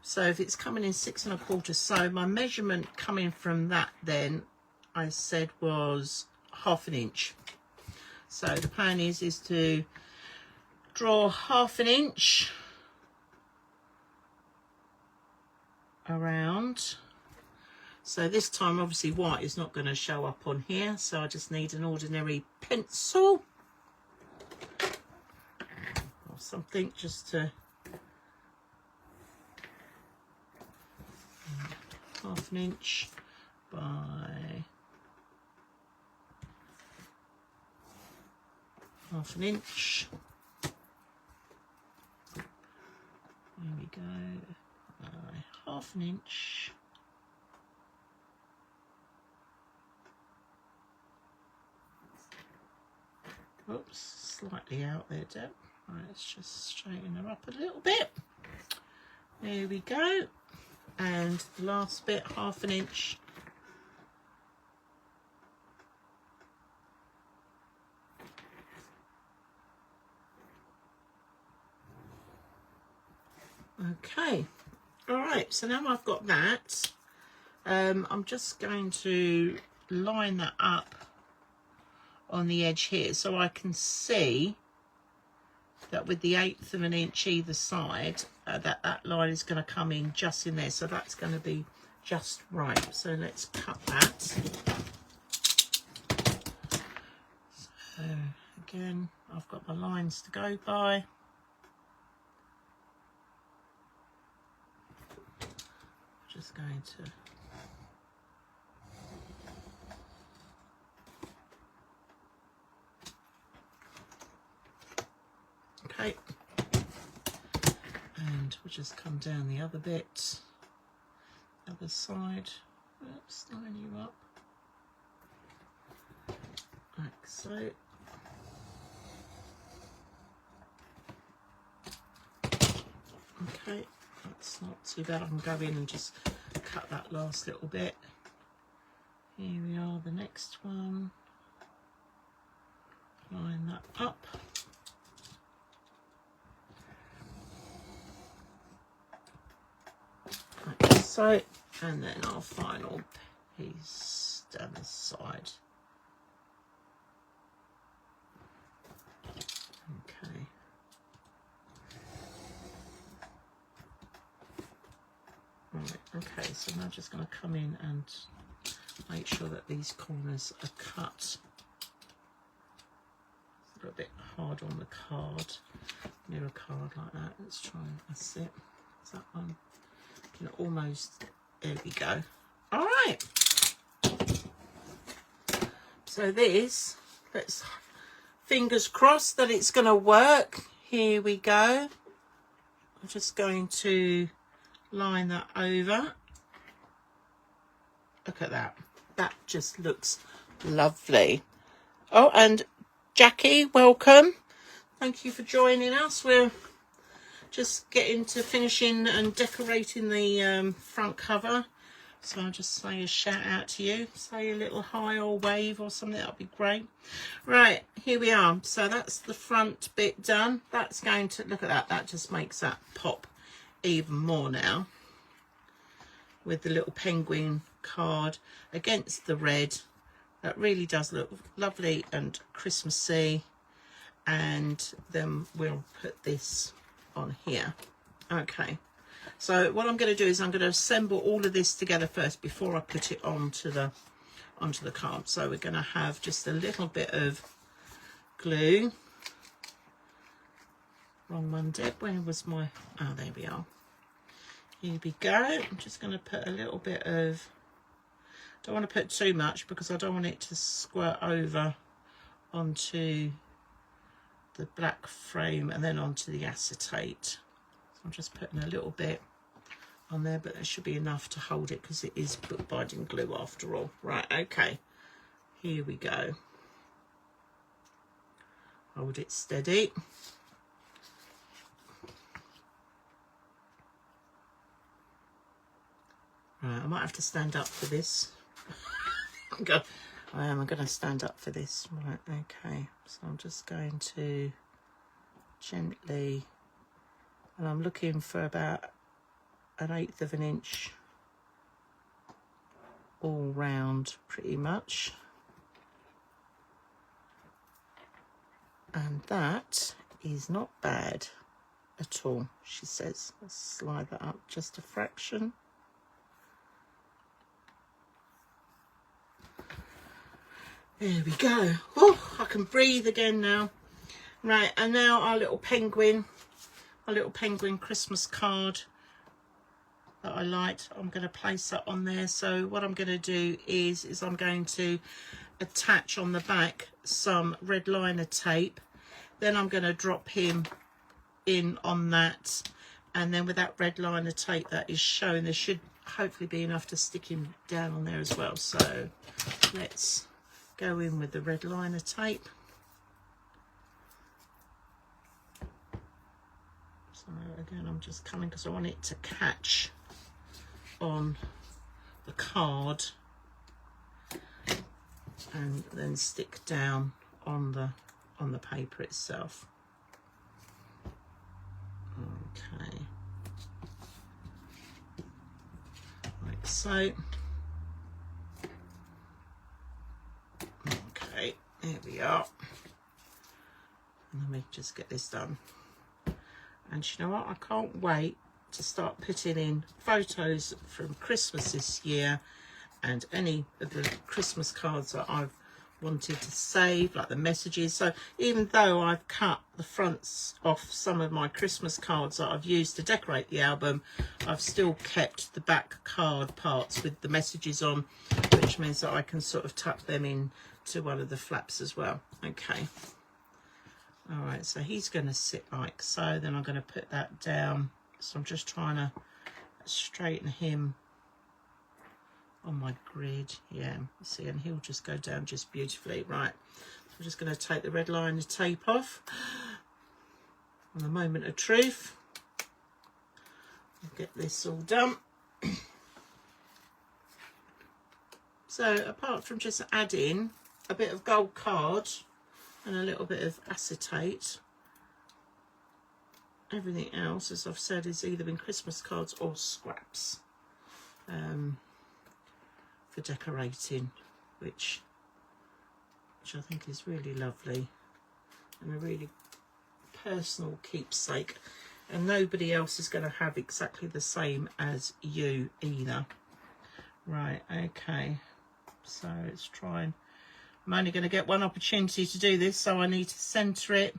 Speaker 1: So if it's coming in 6 1/4, so my measurement coming from that then I said was 1/2 inch. So the plan is to draw 1/2 inch around. So this time obviously white is not going to show up on here, so I just need an ordinary pencil or something just to 1/2 inch by 1/2 inch. There we go. 1/2 inch. Oops, slightly out there, Deb. Right, let's just straighten her up a little bit. There we go. And the last bit, 1/2 inch. Okay, All right, so now I've got that, I'm just going to line that up on the edge here so I can see that with the 1/8 of an inch either side, that line is going to come in just in there, so that's going to be just right. So let's cut that. So again, I've got my lines to go by. Just going to okay, and we'll just come down the other bit, other side. Oops, line you up like so. Okay, that's not too bad. I can go in and just cut that last little bit. Here we are, the next one. Line that up. Like so, and then our final piece down this side. Okay. Right, okay, so I'm now just going to come in and make sure that these corners are cut. It's a little bit hard on the card, near a card like that. Let's try and, that's it. Is that one? You know, almost, there we go. All right. So this, let's, fingers crossed that it's going to work. Here we go. I'm just going to line that over. Look at that. That just looks lovely. Oh, and Jackie, welcome. Thank you for joining us. We're just getting to finishing and decorating the front cover. So I'll just say a shout out to you. Say a little hi or wave or something. That'll be great. Right, here we are. So that's the front bit done. That's going to, look at that. That just makes that pop even more now. With the little penguin card against the red. That really does look lovely and Christmassy. And then we'll put this on here. Okay. So what I'm going to do is I'm going to assemble all of this together first before I put it onto the card. So we're going to have just a little bit of glue. Wrong one, Deb. Where was my... Oh, there we are. Here we go. I'm just going to put a little bit of... Don't want to put too much because I don't want it to squirt over onto the black frame and then onto the acetate. I'm just putting a little bit on there, but there should be enough to hold it because it is bookbinding glue after all. Right, okay. Here we go. Hold it steady. Right, I might have to stand up for this. I am going to stand up for this. Right, okay. So I'm just going to gently... And I'm looking for about 1/8 of an inch all round pretty much. And that is not bad at all, she says. Let's slide that up just a fraction. There we go. Oh, I can breathe again now. Right, and now our little penguin. A little penguin Christmas card that I liked. I'm going to place that on there. So what I'm going to do is I'm going to attach on the back some red liner tape. Then I'm going to drop him in on that. And then with that red liner tape that is shown, there should hopefully be enough to stick him down on there as well. So let's go in with the red liner tape. So again, I'm just coming because I want it to catch on the card and then stick down on the paper itself. Okay. so okay, there we are. And let me just get this done. And you know what, I can't wait to start putting in photos from Christmas this year and any of the Christmas cards that I've wanted to save, like the messages. So even though I've cut the fronts off some of my Christmas cards that I've used to decorate the album, I've still kept the back card parts with the messages on, which means that I can sort of tuck them in to one of the flaps as well. Okay, all right, so he's going to sit like so. Then I'm going to put that down. So I'm just trying to straighten him on my grid. Yeah, see, and he'll just go down just beautifully. Right, so I'm just going to take the red line of tape off. On the moment of truth, I'll get this all done. So apart from just adding a bit of gold card and a little bit of acetate, everything else, as I've said, is either in Christmas cards or scraps for decorating, which I think is really lovely and a really personal keepsake, and nobody else is going to have exactly the same as you either. Right, okay, so let's try and, I'm only going to get one opportunity to do this, so I need to centre it,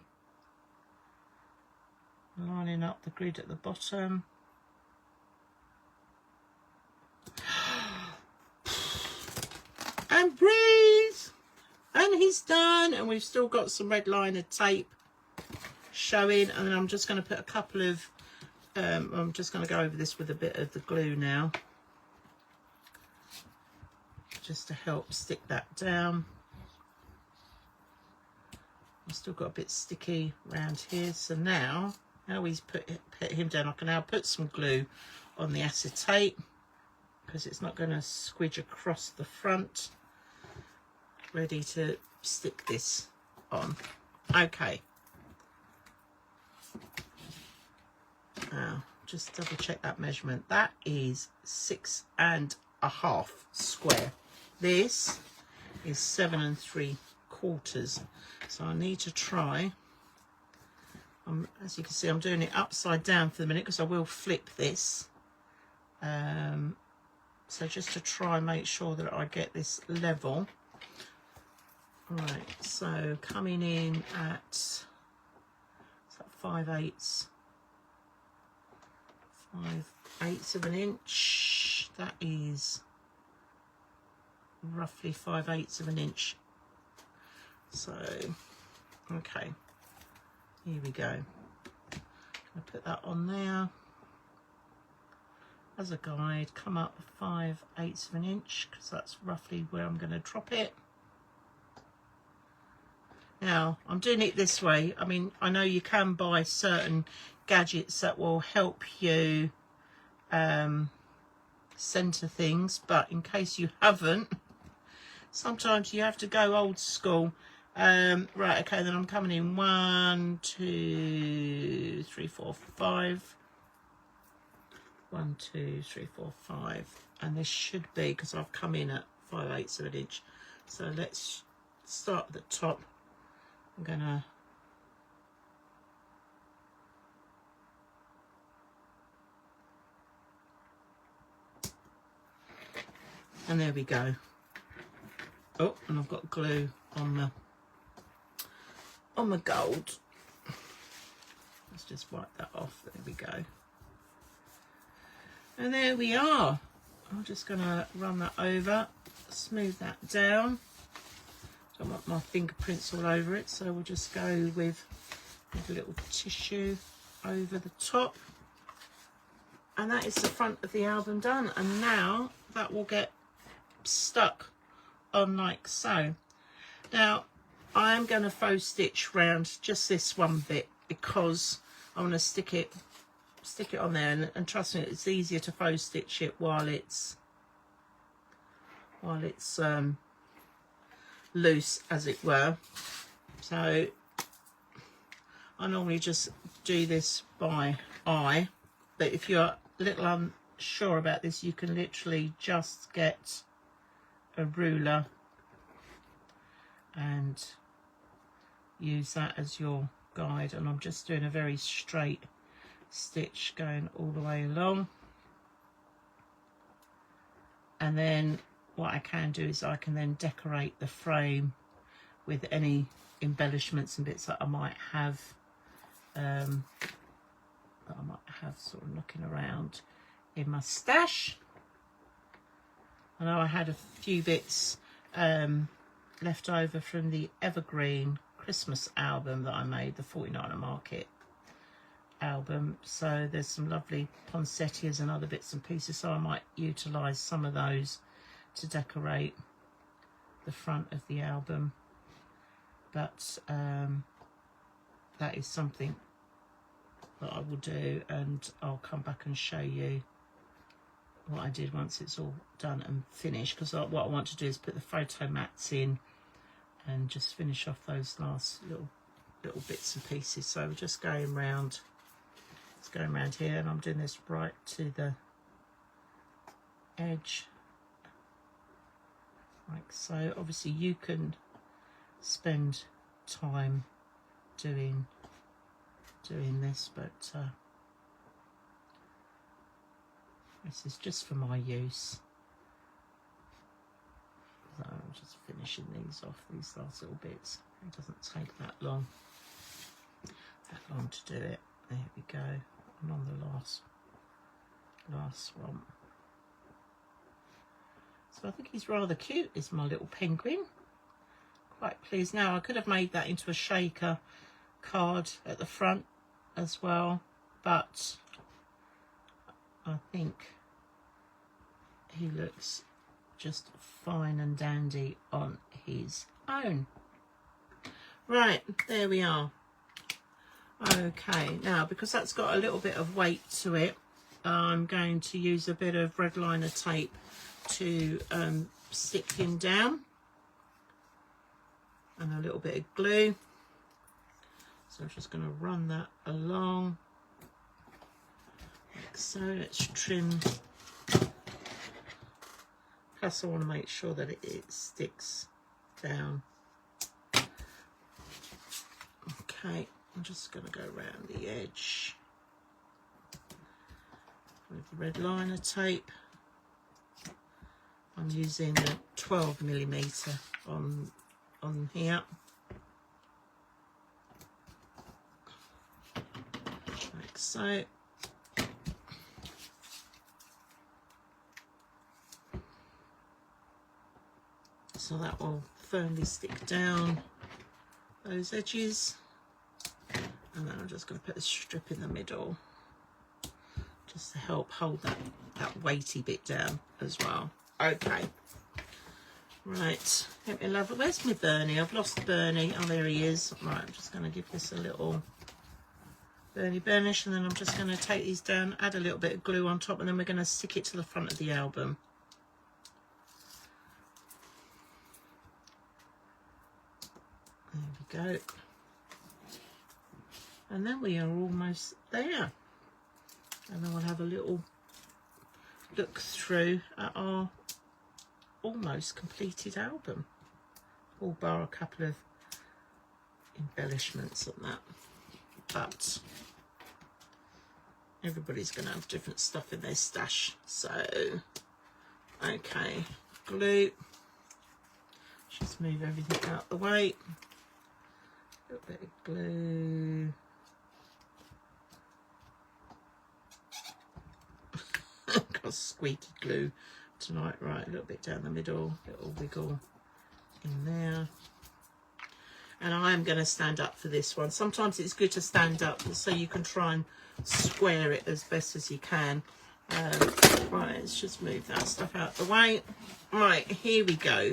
Speaker 1: lining up the grid at the bottom. And breathe, and he's done, and we've still got some red liner tape showing, and then I'm just going to put a couple of I'm just going to go over this with a bit of the glue now, just to help stick that down. I've still got a bit sticky around here, so now he's put him down, I can now put some glue on the acetate because it's not going to squidge across the front. Ready to stick this on. Okay. Now, just double check that measurement. That is 6.5 square. This is 7 3/4. So I need to try. As you can see, I'm doing it upside down for the minute because I will flip this. So just to try and make sure that I get this level. Right, so coming in at 5/8 of an inch. That is roughly 5/8 of an inch. So, okay, here we go. I'll put that on there as a guide. Come up 5/8 of an inch because that's roughly where I'm going to drop it. Now, I'm doing it this way. I mean, I know you can buy certain gadgets that will help you center things, but in case you haven't, sometimes you have to go old school. Right, okay, then I'm coming in 1 2 3 4 5. 1 2 3 4 5, and this should be, because I've come in at 5/8 of an inch. So let's start at the top. I'm gonna and there we go. Oh, and I've got glue on the gold. Let's just wipe that off. There we go. And there we are. I'm just gonna run that over, smooth that down. Don't want my fingerprints all over it, so we'll just go with a little tissue over the top. And that is the front of the album done. And now that will get stuck on like so. Now I'm going to faux stitch round just this one bit because I want to stick it on there, and trust me, it's easier to faux stitch it while it's loose, as it were. So I normally just do this by eye, but if you're a little sure about this, you can literally just get a ruler and use that as your guide. And I'm just doing a very straight stitch going all the way along. And then what I can do is I can then decorate the frame with any embellishments and bits that I might have sort of knocking around in my stash. I know I had a few bits left over from the Evergreen Christmas album that I made, the 49er Market album, so there's some lovely poinsettias and other bits and pieces, so I might utilise some of those to decorate the front of the album. But that is something that I will do, and I'll come back and show you what I did once it's all done and finished, because what I want to do is put the photo mats in and just finish off those last little bits and pieces. So we're just going round, it's going around here, and I'm doing this right to the edge like so. Obviously you can spend time doing this, but this is just for my use. So I'm just finishing these off, these last little bits. It doesn't take that long to do it. There we go. I'm on the last one. So I think he's rather cute, is my little penguin. Quite pleased. Now I could have made that into a shaker card at the front as well, but I think he looks just fine and dandy on his own. Right, there we are. Okay, now because that's got a little bit of weight to it, I'm going to use a bit of red liner tape to stick him down, and a little bit of glue. So I'm just going to run that along like so. Let's trim. Plus I want to make sure that it sticks down. Okay, I'm just going to go around the edge with the red liner tape. I'm using the 12mm on here. Like so. So that will firmly stick down those edges. And then I'm just going to put a strip in the middle just to help hold that weighty bit down as well. Okay. Right. Let me love it. Where's my Bernie? I've lost Bernie. Oh, there he is. Right, I'm just going to give this a little Bernie burnish, and then I'm just going to take these down, add a little bit of glue on top, and then we're going to stick it to the front of the album. There we go. And then we are almost there. And then we'll have a little look through at our almost completed album. All bar a couple of embellishments and that. But everybody's going to have different stuff in their stash. So, okay, glue. Just move everything out the way. A little bit of glue. Got squeaky glue tonight. Right, a little bit down the middle, little wiggle in there. And I am going to stand up for this one. Sometimes it's good to stand up so you can try and square it as best as you can. Right, let's just move that stuff out the way. Right, here we go.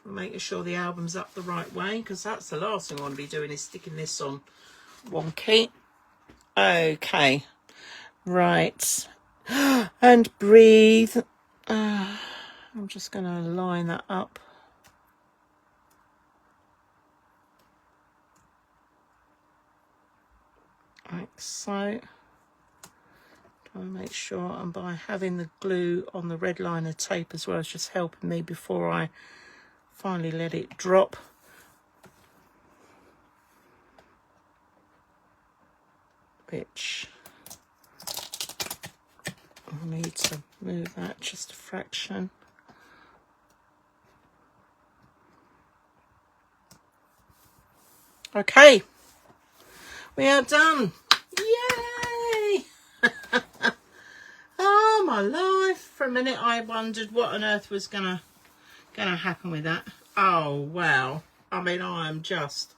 Speaker 1: I'm making sure the album's up the right way, because that's the last thing I want to be doing is sticking this on wonky. Okay, right. And breathe. I'm just going to line that up. Like so. Trying to make sure, and by having the glue on the red liner tape as well, it's just helping me before I finally let it drop. Which I need to move that just a fraction. Okay, we are done. Yay! Oh my life! For a minute I wondered what on earth was gonna happen with that. Oh wow! I mean, I am just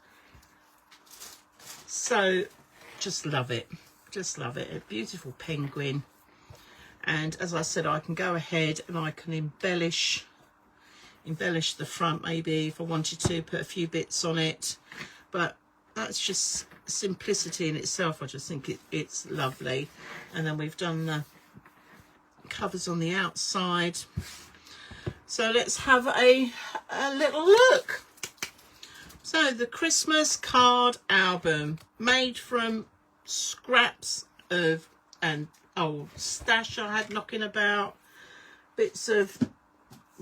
Speaker 1: love it. Just love it. A beautiful penguin. And as I said, I can go ahead and I can embellish the front, maybe if I wanted to put a few bits on it. But that's just simplicity in itself. I just think it's lovely. And then we've done the covers on the outside. So let's have a little look. So the Christmas card album, made from scraps of an old stash I had knocking about, bits of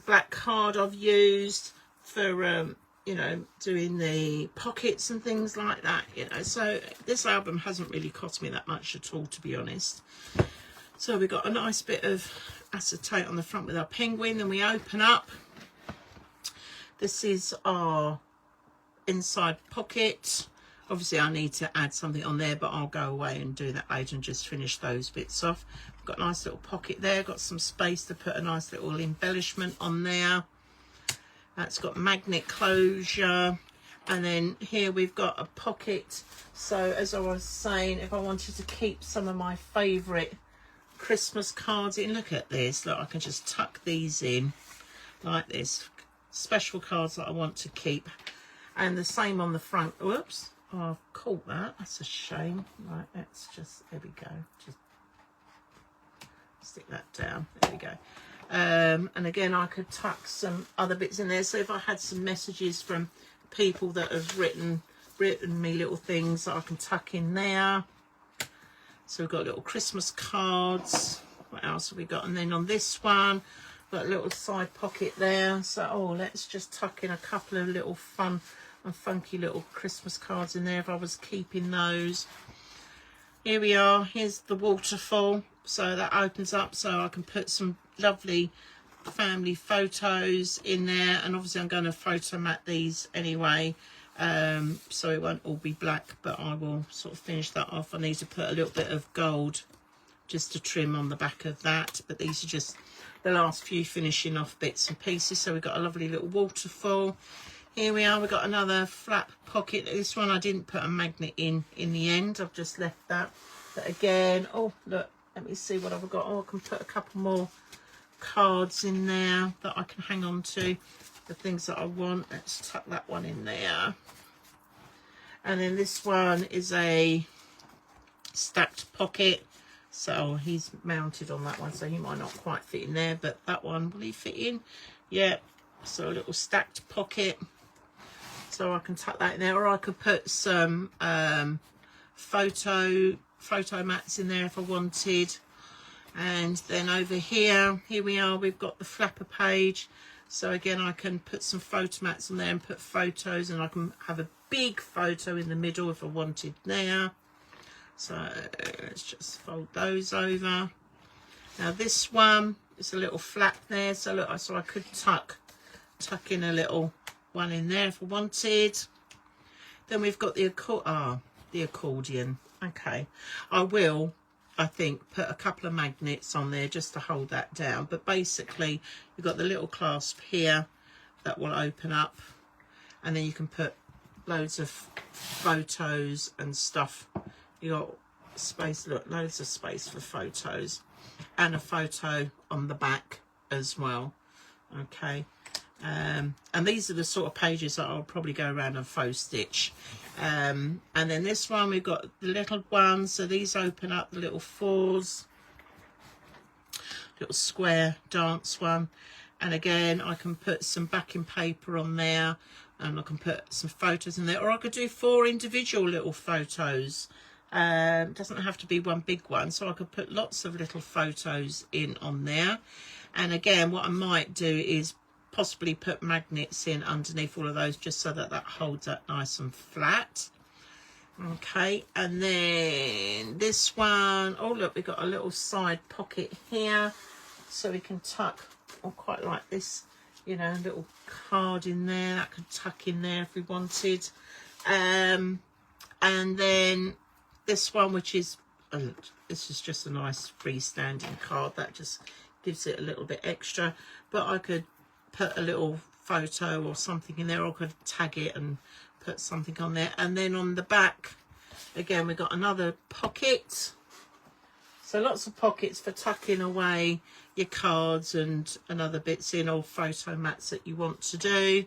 Speaker 1: black card I've used for you know, doing the pockets and things like that, you know. So this album hasn't really cost me that much at all, to be honest. So we've got a nice bit of acetate on the front with our penguin. Then we open up. This is our inside pocket. Obviously I need to add something on there, but I'll go away and do that later and just finish those bits off. I've got a nice little pocket there, got some space to put a nice little embellishment on there. That's got magnet closure. And then here we've got a pocket. So as I was saying, if I wanted to keep some of my favourite Christmas cards in, look at this. Look, I can just tuck these in like this. Special cards that I want to keep. And the same on the front. Whoops, oh, I've caught that. That's a shame. Right, let's just, there we go. Just stick that down. There we go. And again, I could tuck some other bits in there. So if I had some messages from people that have written me little things that I can tuck in there. So we've got little Christmas cards. What else have we got? And then on this one, got a little side pocket there. So, oh, let's just tuck in a couple of little fun and funky little Christmas cards in there if I was keeping those. Here we are. Here's the waterfall. So that opens up so I can put some lovely family photos in there. And obviously I'm going to photo mat these anyway. So it won't all be black, but I will sort of finish that off. I need to put a little bit of gold just to trim on the back of that. But these are just the last few finishing off bits and pieces. So we've got a lovely little waterfall. Here we are, we've got another flap pocket. This one I didn't put a magnet in the end. I've just left that. But again, oh, look, let me see what I've got. Oh, I can put a couple more cards in there that I can hang on to. The things that I want. Let's tuck that one in there. And then this one is a stacked pocket. So he's mounted on that one, so he might not quite fit in there, but that one, will he fit in? Yeah, so a little stacked pocket. So I can tuck that in there, or I could put some photo mats in there if I wanted. And then over here we are, we've got the flapper page. So again, I can put some photo mats on there and put photos, and I can have a big photo in the middle if I wanted there. So let's just fold those over. Now this one is a little flap there, so look, so I could tuck in a little one in there if I wanted. Then we've got the accordion. Okay, I will, I think, put a couple of magnets on there just to hold that down. But basically, you've got the little clasp here that will open up, and then you can put loads of photos and stuff. You got space, look, loads of space for photos, and a photo on the back as well. Okay, and these are the sort of pages that I'll probably go around and faux stitch. And then this one, we've got the little ones, so these open up, the little fours, little square dance one. And again, I can put some backing paper on there, and I can put some photos in there, or I could do 4 individual little photos Doesn't have to be one big one, so I could put lots of little photos in on there. And again, what I might do is possibly put magnets in underneath all of those, just so that that holds that nice and flat. Okay, and then this one, oh look, we've got a little side pocket here, so we can tuck, I quite like this, you know, little card in there that could tuck in there if we wanted. And then this one, which is, this is just a nice freestanding card that just gives it a little bit extra, but I could put a little photo or something in there, or I could tag it and put something on there. And then on the back again, we've got another pocket, so lots of pockets for tucking away your cards and other bits in, or photo mats that you want to do.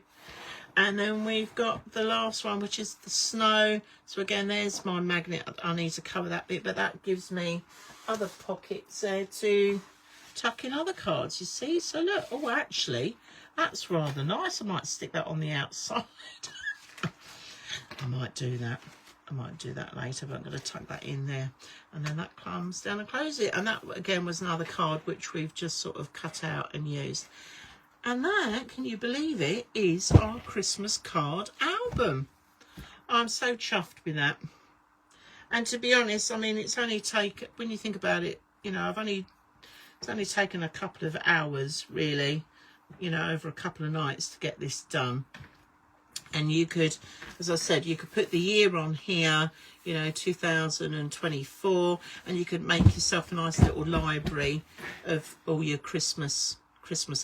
Speaker 1: And then we've got the last one, which is the snow. So again, there's my magnet. I need to cover that bit, but that gives me other pockets there to tuck in other cards, you see. So look, oh actually that's rather nice. I might stick that on the outside. I might do that later, but I'm going to tuck that in there, and then that comes down and close it. And that again was another card which we've just sort of cut out and used. And that, can you believe it, is our Christmas card album. I'm so chuffed with that. And to be honest, I mean, it's only taken, when you think about it, you know, it's only taken a couple of hours really, you know, over a couple of nights to get this done. And you could, as I said, you could put the year on here, you know, 2024, and you could make yourself a nice little library of all your Christmas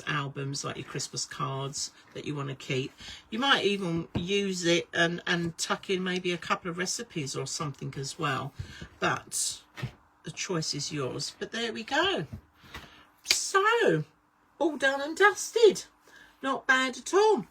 Speaker 1: albums, like your Christmas cards that you want to keep. You might even use it and tuck in maybe a couple of recipes or something as well, but the choice is yours. But there we go. So all done and dusted, not bad at all.